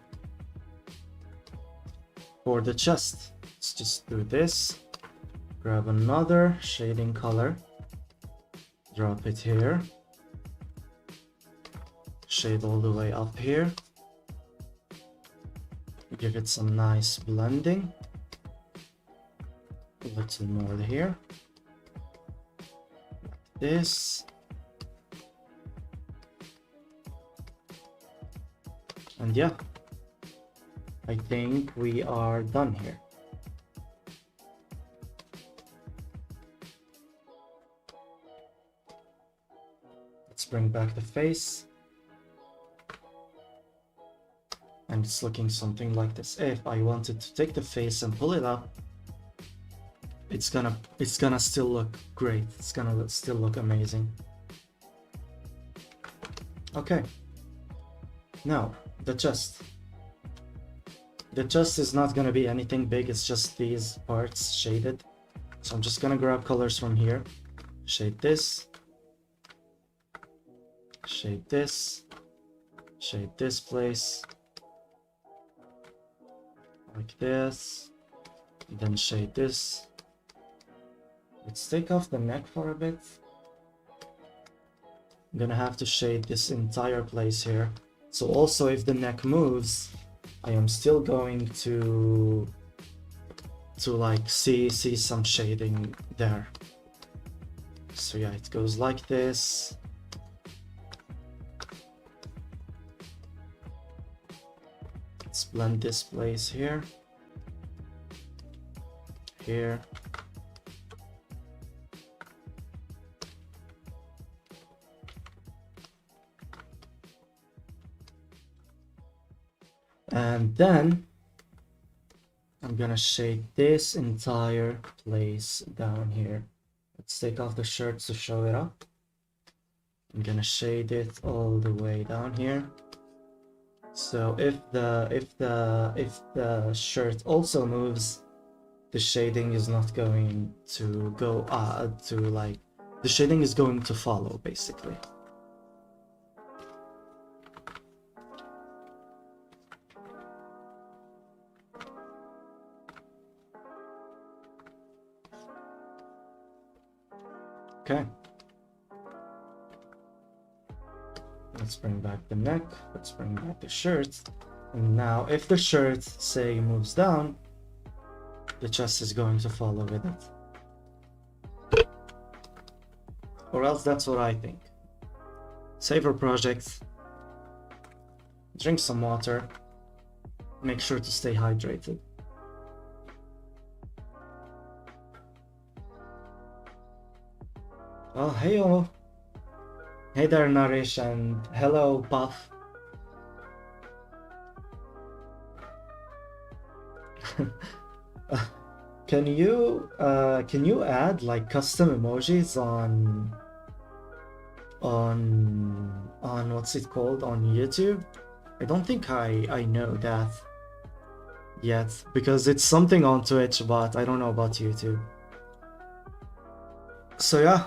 chest. Let's just do this. Grab another shading color, drop it here, shade all the way up here, give it some nice blending, a little more here, like this, and yeah, I think we are done here. Let's bring back the face. And it's looking something like this. If I wanted to take the face and pull it up, it's gonna still look great. It's gonna still look amazing. Okay. Now, the chest. The chest is not gonna be anything big, it's just these parts shaded. So I'm just gonna grab colors from here, shade this, shade this, shade this place, like this, then shade this. Let's take off the neck for a bit. I'm gonna have to shade this entire place here. So also if the neck moves, I am still going to like see some shading there. So yeah, it goes like this. Let's blend this place here, here, and then I'm gonna shade this entire place down here. Let's take off the shirts to show it up. I'm gonna shade it all the way down here. So if the shirt also moves, the shading is not going to go like the shading is going to follow basically. Okay. Let's bring back the neck. Let's bring back the shirt. And now if the shirt, say, moves down, the chest is going to follow with it. Or else that's what I think. Save your project, drink some water, make sure to stay hydrated. Oh, hey-o. Hey there, Nourish, and hello, Puff. Can you add like custom emojis on what's it called, on YouTube? I don't think I know that yet, because it's something on Twitch, but I don't know about YouTube. So yeah,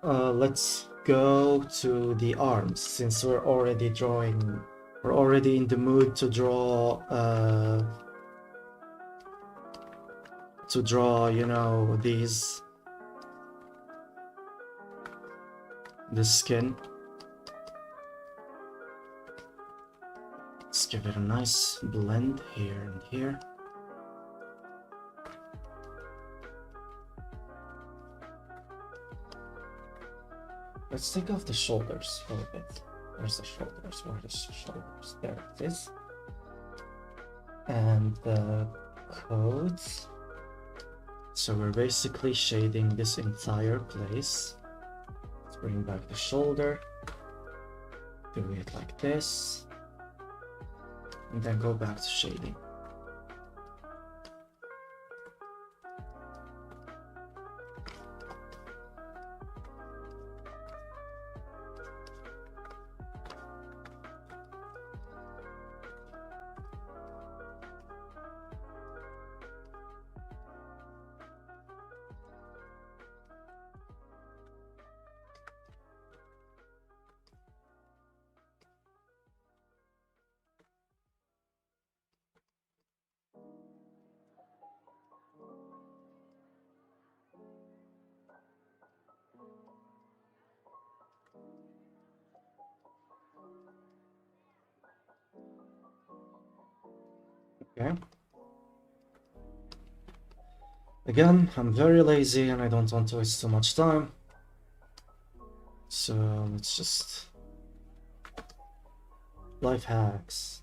let's go to the arms, since we're already drawing. We're already in the mood to draw, you know, the skin. Let's give it a nice blend here and here. Let's take off the shoulders for a bit. Where's the shoulders? Where are the shoulders? There it is. And the coats. So we're basically shading this entire place. Let's bring back the shoulder. Do it like this. And then go back to shading. Okay. Again, I'm very lazy and I don't want to waste too much time. So let's just... life hacks.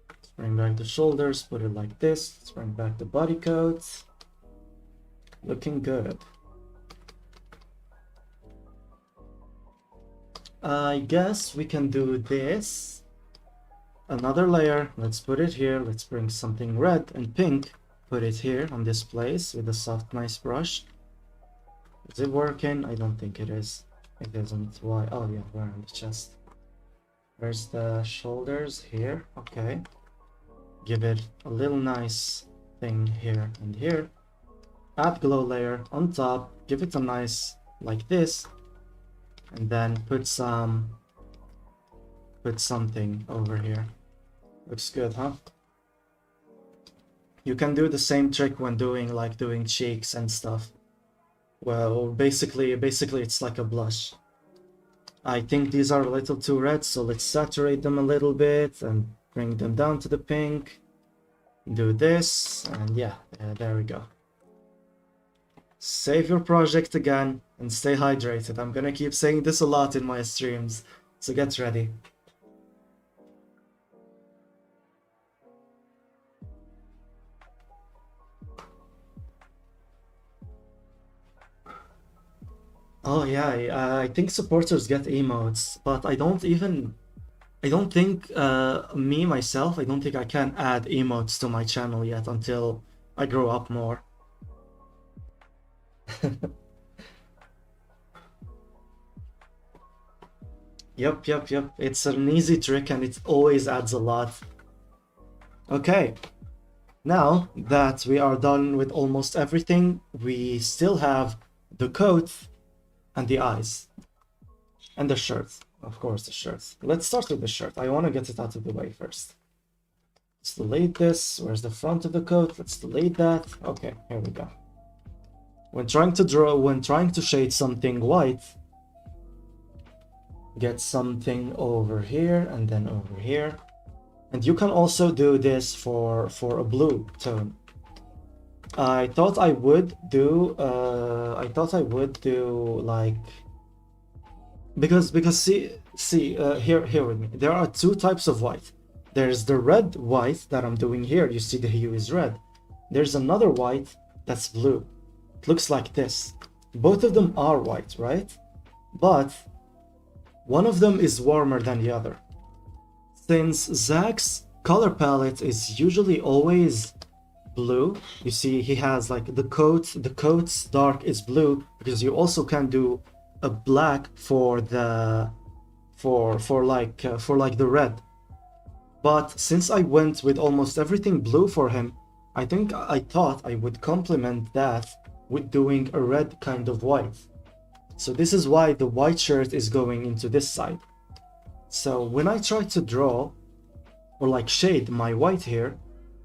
Let's bring back the shoulders, put it like this. Let's bring back the body coat. Looking good. I guess we can do this. Another layer. Let's put it here. Let's bring something red and pink. Put it here on this place with a soft, nice brush. Is it working? I don't think it is. It isn't. Why? Oh yeah, we're on the chest. Where's the shoulders? Here. Okay. Give it a little nice thing here and here. Add glow layer on top. Give it a nice, like this. And then put something over here. Looks good, huh? You can do the same trick when doing cheeks and stuff. Well, basically it's like a blush. I think these are a little too red, so let's saturate them a little bit and bring them down to the pink. Do this, and yeah, there we go. Save your project again and stay hydrated. I'm gonna keep saying this a lot in my streams, so get ready. Oh yeah, I think supporters get emotes, but I don't think me myself, I don't think I can add emotes to my channel yet until I grow up more. Yep. It's an easy trick and it always adds a lot. Okay. Now that we are done with almost everything, we still have the coat and the eyes. And the shirt. Of course, the shirt. Let's start with the shirt. I want to get it out of the way first. Let's delete this. Where's the front of the coat? Let's delete that. Okay, here we go. When trying to shade something white, get something over here and then over here. And you can also do this for a blue tone. I thought I would do like, because see here with me. There are two types of white. There's the red white that I'm doing here. You see the hue is red. There's another white that's blue. It looks like this. Both of them are white, right? But one of them is warmer than the other. Since Zack's color palette is usually always blue, you see he has like the coat's dark is blue, because you also can do a black for the for like the red. But since I went with almost everything blue for him, I thought I would complement that with doing a red kind of white. So this is why the white shirt is going into this side. So when I try to draw or like shade my white here,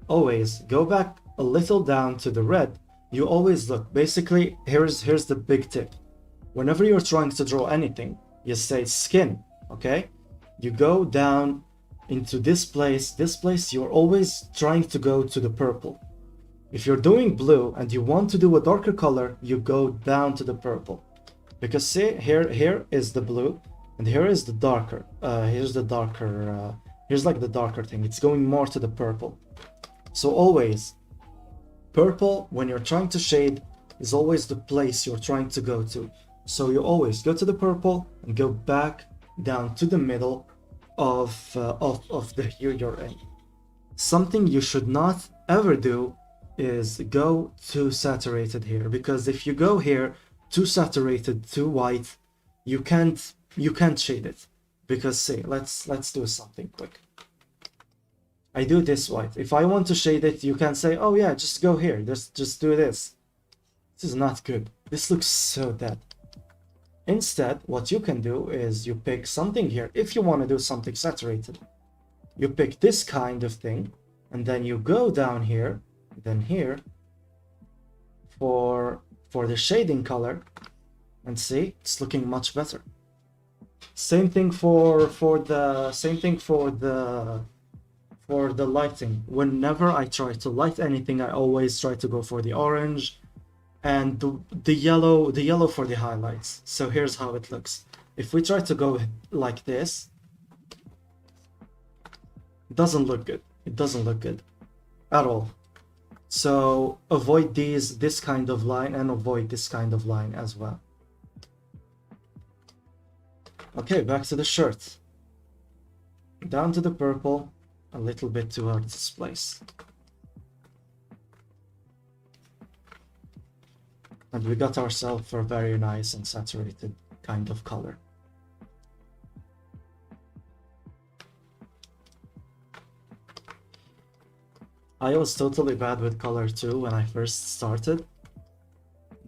always go back a little down to the red. You always look, basically here's the big tip. Whenever you're trying to draw anything, you say skin, okay? You go down into this place, you're always trying to go to the purple. If you're doing blue and you want to do a darker color, you go down to the purple. Because see, here is the blue, and here is the darker, here's like the darker thing. It's going more to the purple. So always, purple, when you're trying to shade, is always the place you're trying to go to. So you always go to the purple and go back down to the middle of the hue you're in. Something you should not ever do is go too saturated here, because if you go here too saturated, too white, you can't shade it. Because see, let's do something quick. I do this white. If I want to shade it, you can say, oh yeah, just go here, just do this. This is not good. This looks so dead. Instead, what you can do is you pick something here. If you want to do something saturated, you pick this kind of thing, and then you go down here, then here, for the shading color, and see, it's looking much better. Same thing for the lighting. Whenever I try to light anything, I always try to go for the orange and the yellow for the highlights. So here's how it looks. If we try to go like this, it doesn't look good. It doesn't look good at all. So avoid this kind of line, and avoid this kind of line as well. Okay, back to the shirt. Down to the purple, a little bit towards this place. And we got ourselves a very nice and saturated kind of color. I was totally bad with color too when I first started.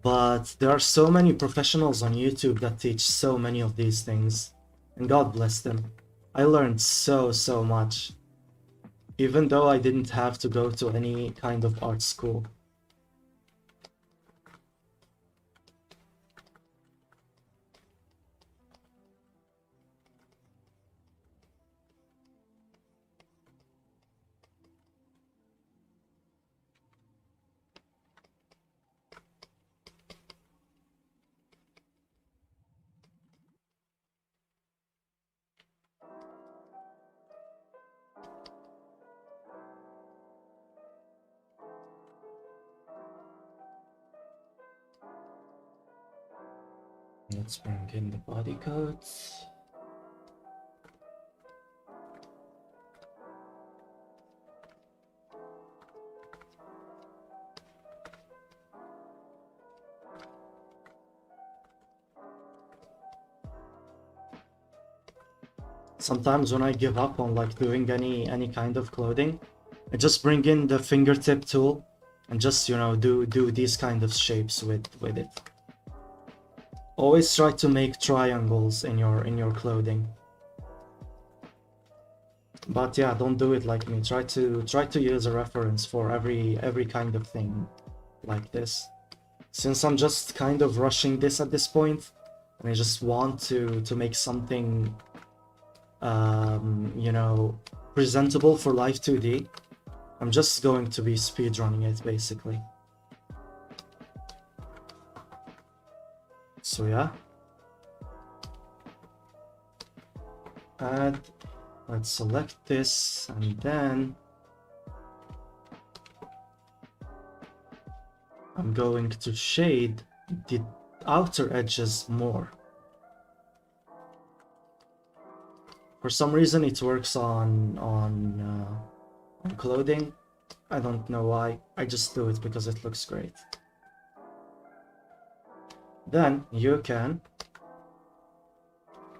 But there are so many professionals on YouTube that teach so many of these things. And God bless them. I learned so much. Even though I didn't have to go to any kind of art school. Let's bring in the body coats. Sometimes when I give up on like doing any kind of clothing, I just bring in the fingertip tool and just, you know, do these kind of shapes with it. Always try to make triangles in your clothing. But yeah, don't do it like me. Try to use a reference for every kind of thing like this. Since I'm just kind of rushing this at this point, and I just want to make something you know, presentable for Live2D, I'm just going to be speedrunning it basically. So yeah. Add, let's select this, and then I'm going to shade the outer edges more. For some reason it works on clothing. I don't know why. I just do it because it looks great. Then you can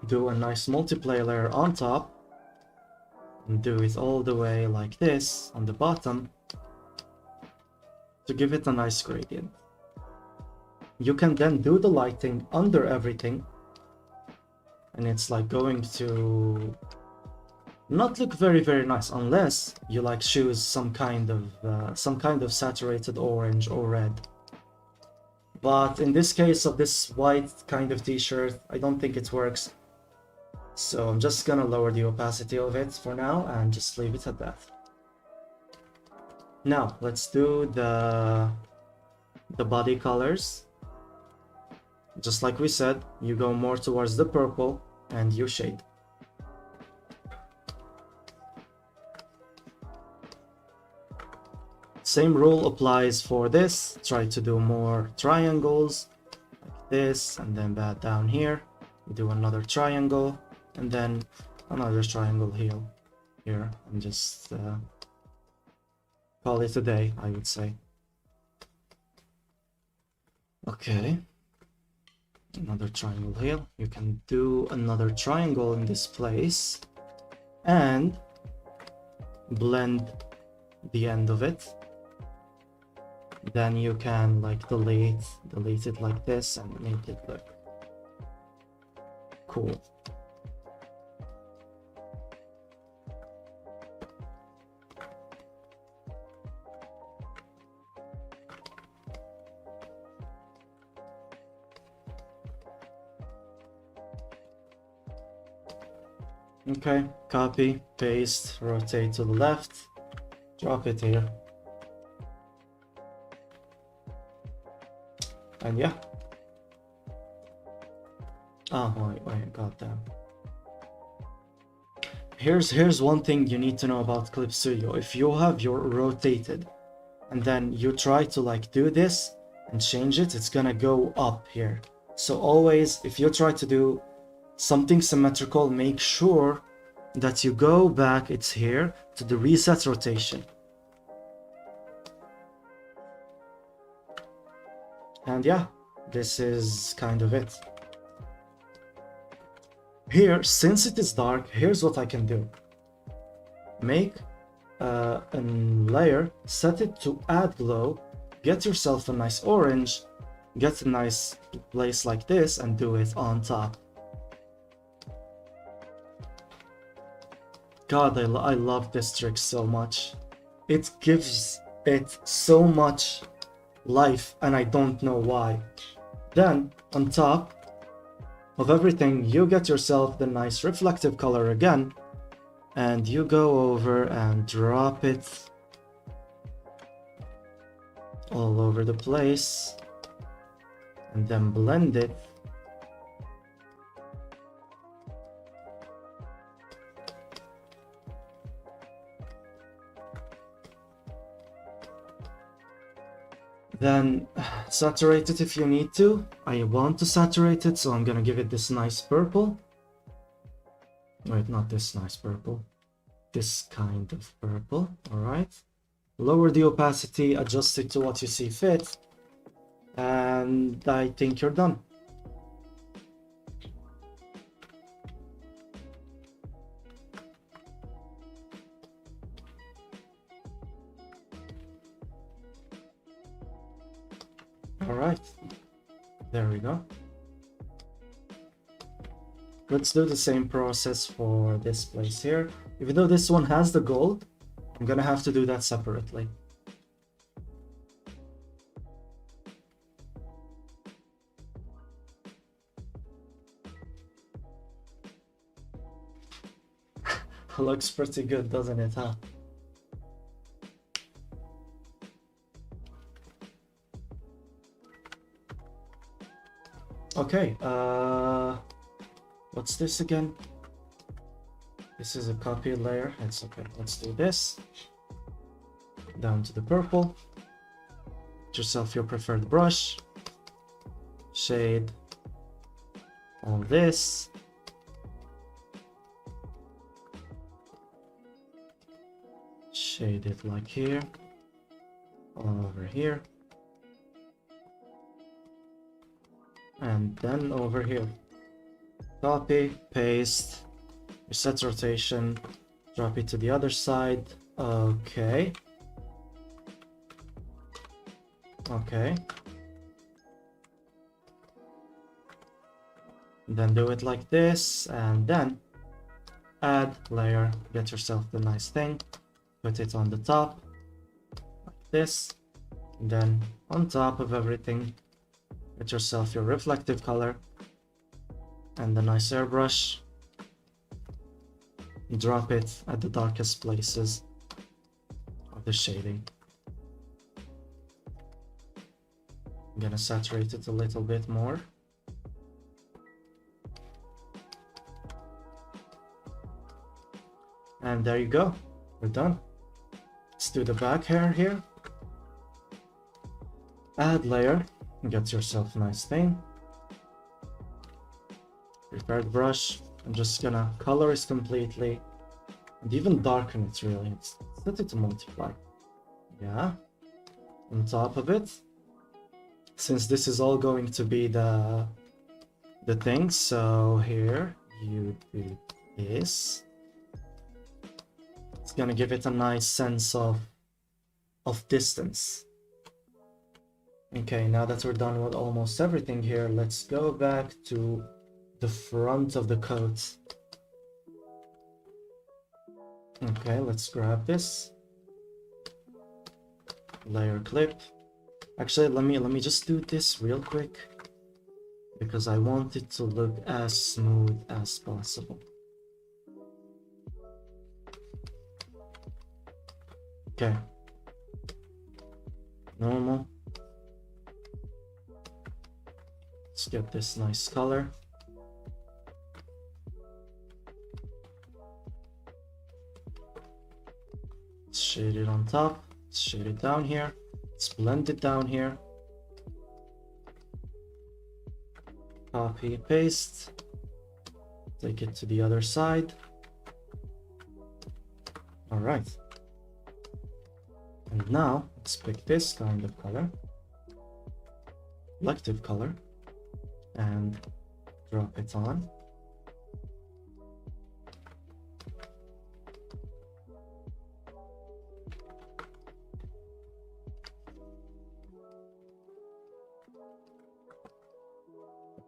do a nice multiplayer layer on top and do it all the way like this on the bottom to give it a nice gradient. You can then do the lighting under everything, and it's like going to not look very nice unless you like choose some kind of saturated orange or red. But in this case of this white kind of t-shirt, I don't think it works. So I'm just gonna lower the opacity of it for now and just leave it at that. Now let's do the body colors. Just like we said, you go more towards the purple and you shade. Same rule applies for this. Try to do more triangles like this, and then back down here we do another triangle, and then another triangle here, and just call it a day, I would say. Okay, another triangle here. You can do another triangle in this place and blend the end of it. Then you can like delete it like this and make it look cool. Okay, copy, paste, rotate to the left, drop it here. And yeah. Oh, wait, goddamn. Here's one thing you need to know about Clip Studio. If you have your rotated and then you try to like do this and change it, it's gonna go up here. So always, if you try to do something symmetrical, make sure that you go back, it's here, to the reset rotation. And yeah, this is kind of it. Here, since it is dark, here's what I can do. Make a layer, set it to add glow, get yourself a nice orange, get a nice place like this, and do it on top. God, I love this trick so much. It gives it so much life, and I don't know why. Then on top of everything, you get yourself the nice reflective color again, and you go over and drop it all over the place, and then blend it. Then saturate it if you need to. I want to saturate it, so I'm gonna give it this nice purple. Wait, not this nice purple. This kind of purple, alright. Lower the opacity, adjust it to what you see fit, and I think you're done. Alright, there we go. Let's do the same process for this place here. Even though this one has the gold, I'm gonna have to do that separately. Looks pretty good, doesn't it, huh? Okay, what's this again? This is a copy layer. It's okay. Let's do this. Down to the purple. Get yourself your preferred brush. Shade all this. Shade it like here. All over here. And then over here. Copy, paste, reset rotation, drop it to the other side. Okay. Okay. Then do it like this, and then add layer, get yourself the nice thing, put it on the top, like this, and then on top of everything, get yourself your reflective color, and the nice airbrush, drop it at the darkest places of the shading. I'm gonna saturate it a little bit more. And there you go, we're done. Let's do the back hair here. Add layer, get yourself a nice thing. Prepared brush. I'm just gonna color it completely and even darken it really. Set it to multiply. Yeah. On top of it, since this is all going to be the thing, so here you do this. It's gonna give it a nice sense of distance. Okay, now that we're done with almost everything here, let's go back to the front of the coat. Okay, let's grab this layer clip. Actually, let me just do this real quick because I want it to look as smooth as possible. Okay. Normal. Let's get this nice color. Let's shade it on top. Let's shade it down here. Let's blend it down here. Copy, paste. Take it to the other side. All right. And now let's pick this kind of color, reflective color, and drop it on.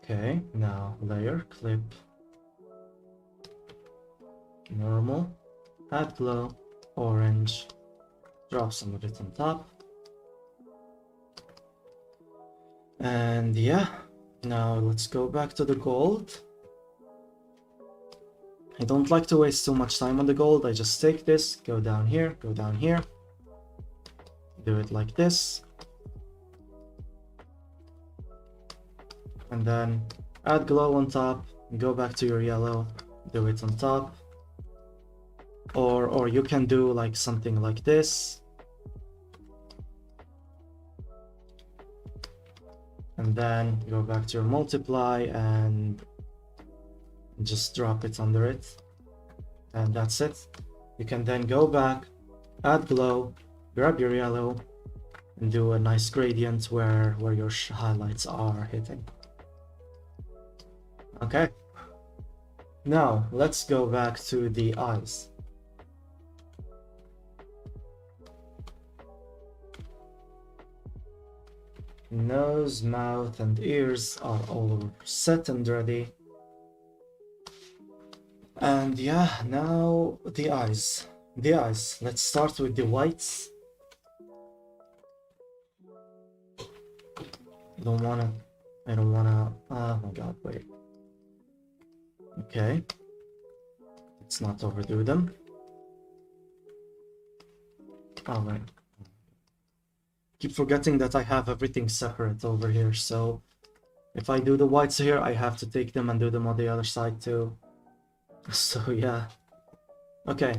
Okay, now layer, clip, normal, add glow, orange, drop some of it on top. And yeah, now let's go back to the gold. I don't like to waste too much time on the gold. I just take this, go down here, do it like this. And then add glow on top, go back to your yellow, do it on top. Or you can do like something like this. And then go back to your multiply and just drop it under it. And that's it. You can then go back, add glow, grab your yellow, and do a nice gradient where your highlights are hitting. Okay. Now let's go back to the eyes. Nose, mouth, and ears are all set and ready. And And yeah, now the eyes. The eyes. Let's start with the whites. I don't wanna. Oh my god, wait. Okay. Let's not overdo them. Alright. Keep forgetting that I have everything separate over here, so if I do the whites here, I have to take them and do them on the other side too. So yeah. Okay.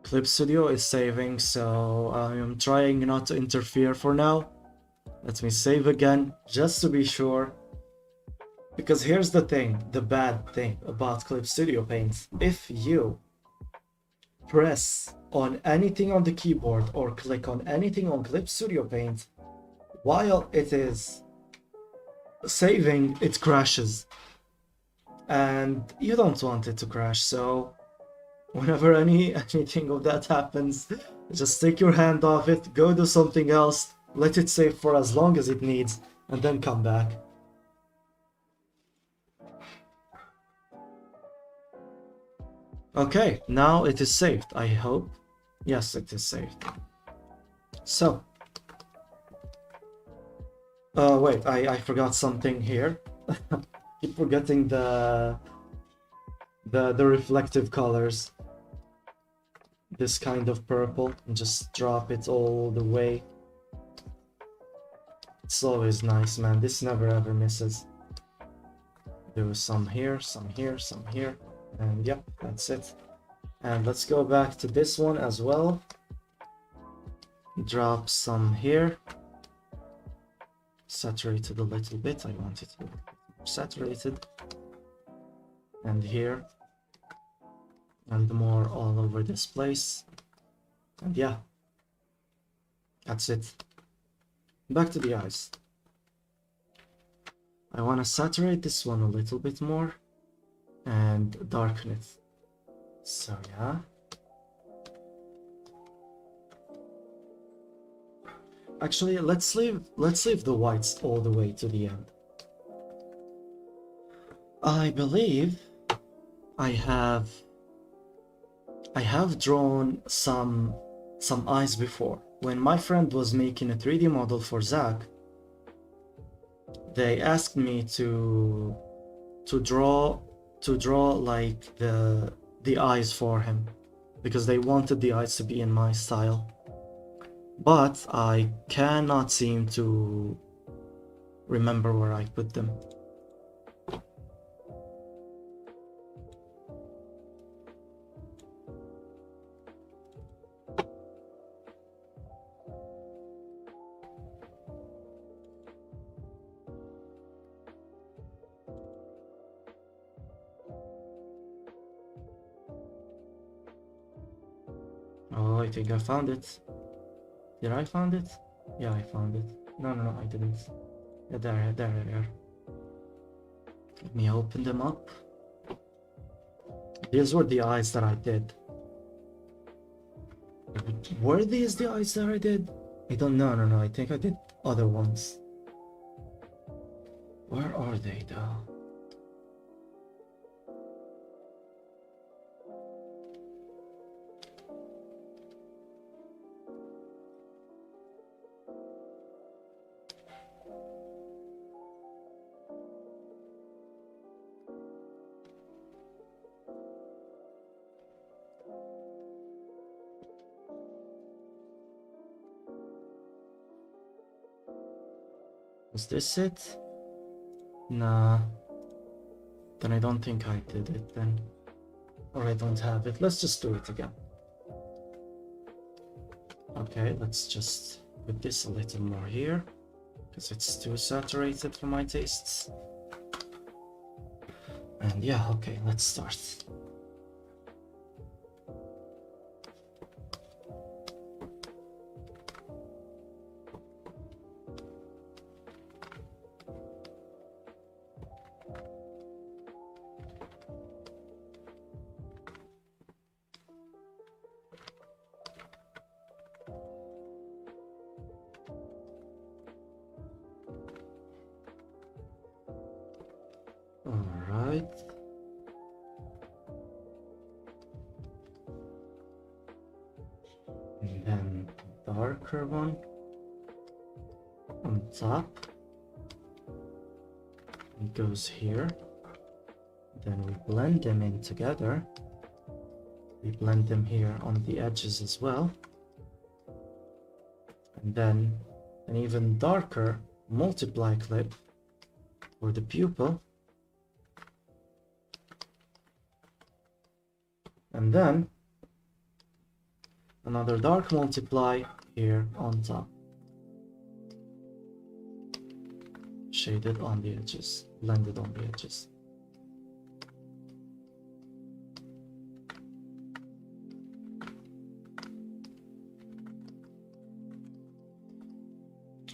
Clip Studio is saving, so I'm trying not to interfere for now. Let me save again, just to be sure. Because here's the thing, the bad thing about Clip Studio Paint. If you press on anything on the keyboard or click on anything on Clip Studio Paint, while it is saving, it crashes. And you don't want it to crash, so whenever anything of that happens, just take your hand off it, go do something else, let it save for as long as it needs, and then come back. Okay, now it is saved, I hope. Yes, it is saved. So. Wait, I forgot something here. Keep forgetting the reflective colors. This kind of purple, and just drop it all the way. It's always nice, man. This never ever misses. There was some here, some here, some here, and yep, that's it. And let's go back to this one as well. Drop some here. Saturated a little bit. I want it to be saturated. And here. And more all over this place. And yeah, that's it. Back to the eyes. I want to saturate this one a little bit more and darken it. So yeah. Actually, let's leave the whites all the way to the end. I believe I have drawn some eyes before. When my friend was making a 3D model for Zack, they asked me to draw like the eyes for him, because they wanted the eyes to be in my style. But I cannot seem to remember where I put them. Oh, I think I found it. Did I find it? Yeah, I found it. No, I didn't. Yeah, there they are. Let me open them up. These were the eyes that I did. Were these the eyes that I did? I don't know. No, I think I did other ones. Where are they though? Was this it? Nah. Then I don't think I did it then. Or I don't have it. Let's just do it again. Okay, let's just put this a little more here, because it's too saturated for my tastes. And yeah, okay, let's start. All right. And then darker one on top. It goes here. Then we blend them in together. We blend them here on the edges as well. And then an even darker multiply clip for the pupil. And then another dark multiply here on top. Shaded on the edges, blended on the edges.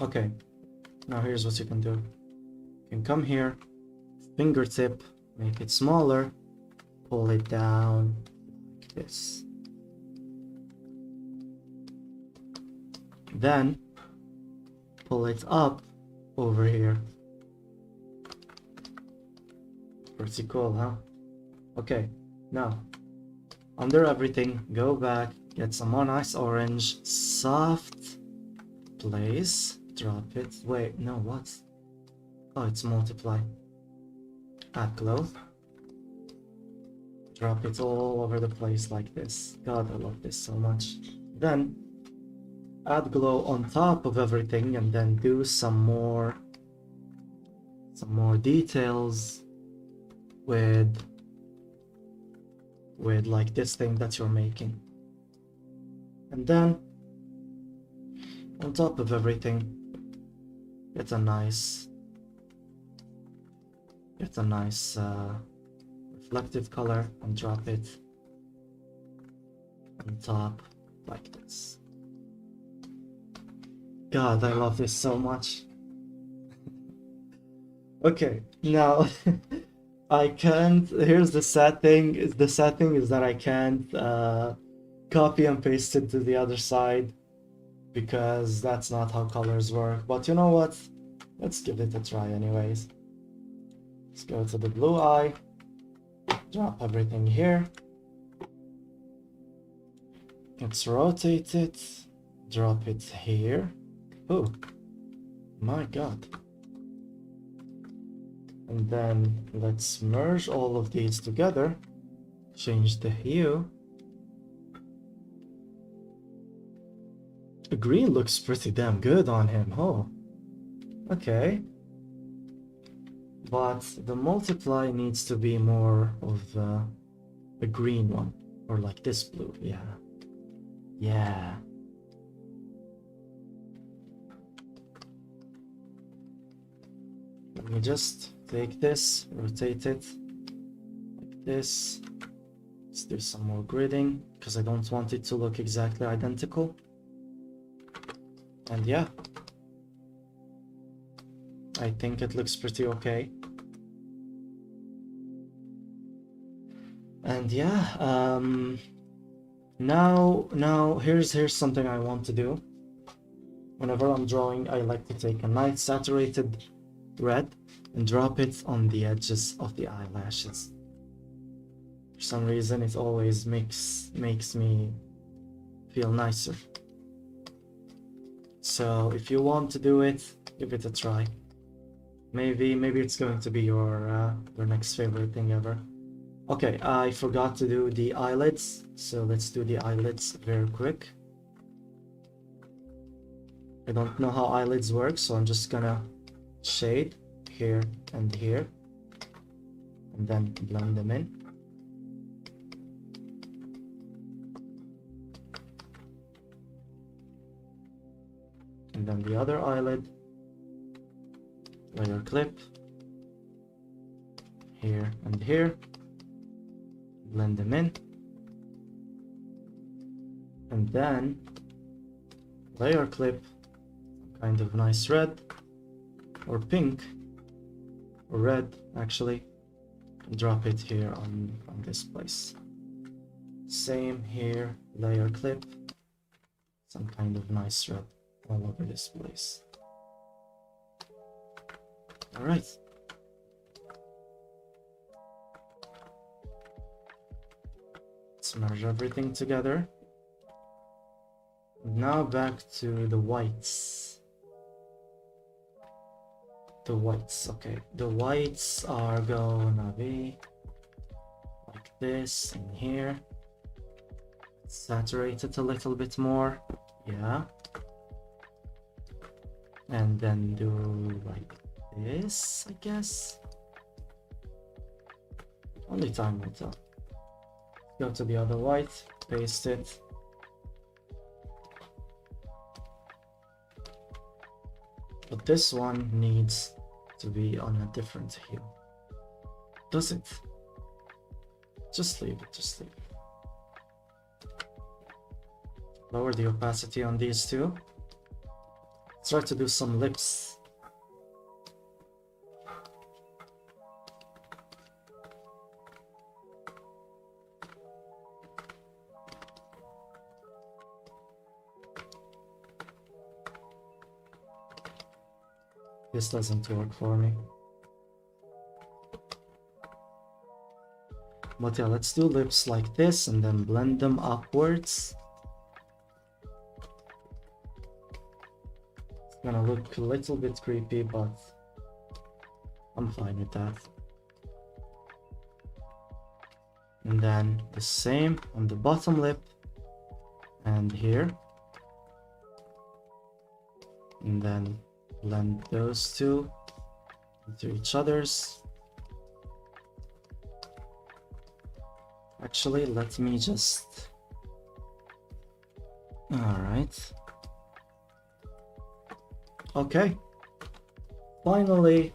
Okay, now here's what you can do. You can come here, fingertip, make it smaller, pull it down like this. Then pull it up over here. Pretty cool, huh? Okay, now under everything, go back, get some more nice orange, soft place, drop it. Wait, no, what? Oh, it's multiply. Add glow. Drop it all over the place like this. God, I love this so much. Then add glow on top of everything and then do some more details with like this thing that you're making. And then on top of everything, get a nice reflective color and drop it on top like this. God, I love this so much. Okay, now I can't, here's the sad thing is that I can't copy and paste it to the other side because that's not how colors work. But you know what? Let's give it a try anyways. Let's go to the blue eye, drop everything here. Let's rotate it, drop it here. Oh my god. And then let's merge all of these together, change the hue. The green looks pretty damn good on him. Oh, okay. But the multiply needs to be more of a green one, or like this blue. Yeah. Yeah. Let me just take this, rotate it like this. Let's do some more gridding because I don't want it to look exactly identical. And yeah, I think it looks pretty okay. And yeah, now here's something I want to do. Whenever I'm drawing, I like to take a nice saturated red and drop it on the edges of the eyelashes. For some reason, it always makes me feel nicer. So if you want to do it, give it a try. Maybe it's going to be your next favorite thing ever. Okay, I forgot to do the eyelids, so let's do the eyelids very quick. I don't know how eyelids work, so I'm just gonna shade here and here, and then blend them in. And then the other eyelid, layer clip, here and here. Blend them in. And then layer clip kind of nice red or pink or red actually, and drop it here on this place. Same here, layer clip, some kind of nice red all over this place. All right. Let's merge everything together. Now back to the whites. The whites, okay. The whites are gonna be like this in here. Saturate it a little bit more, yeah. And then do like this, I guess. Only time will tell. Go to the other white, paste it. But this one needs to be on a different hue. Does it? Just leave it, just leave it. Lower the opacity on these two. Let's try to do some lips. This doesn't work for me. But yeah, let's do lips like this and then blend them upwards. It's gonna look a little bit creepy, but I'm fine with that. And then the same on the bottom lip and here. And then blend those two into each other's. Actually, let me just... Alright. Okay. Finally,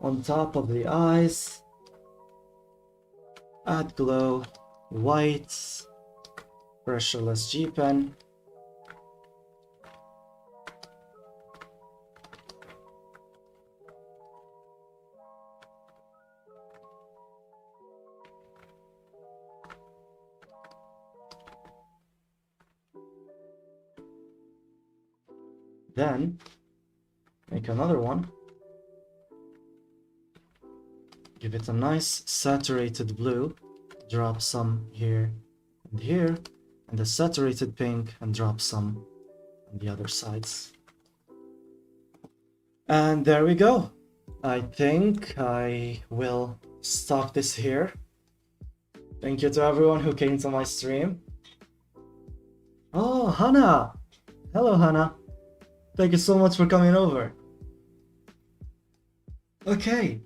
on top of the eyes, add glow, whites, pressureless G pen. Then make another one. Give it a nice saturated blue. Drop some here and here, and a saturated pink, and drop some on the other sides. And there we go. I think I will stop this here. Thank you to everyone who came to my stream. Oh, Hannah! Hello, Hannah. Thank you so much for coming over. Okay,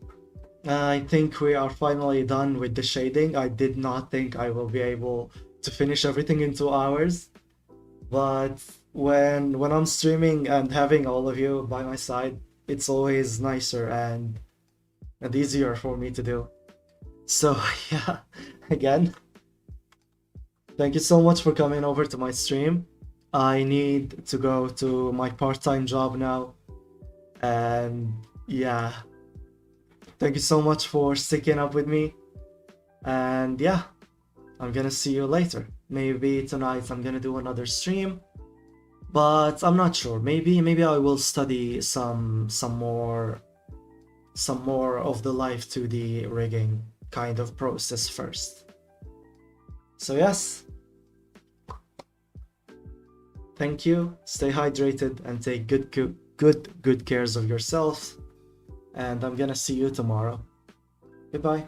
I think we are finally done with the shading. I did not think I will be able to finish everything in 2 hours, but when I'm streaming and having all of you by my side, it's always nicer and easier for me to do. So yeah, again, thank you so much for coming over to my stream. I need to go to my part-time job now, and yeah, thank you so much for sticking up with me, and yeah, I'm gonna see you later. Maybe tonight I'm gonna do another stream, but I'm not sure. Maybe I will study some more of the Live2D rigging kind of process first. So yes, thank you, stay hydrated, and take good cares of yourself. And I'm gonna see you tomorrow. Goodbye.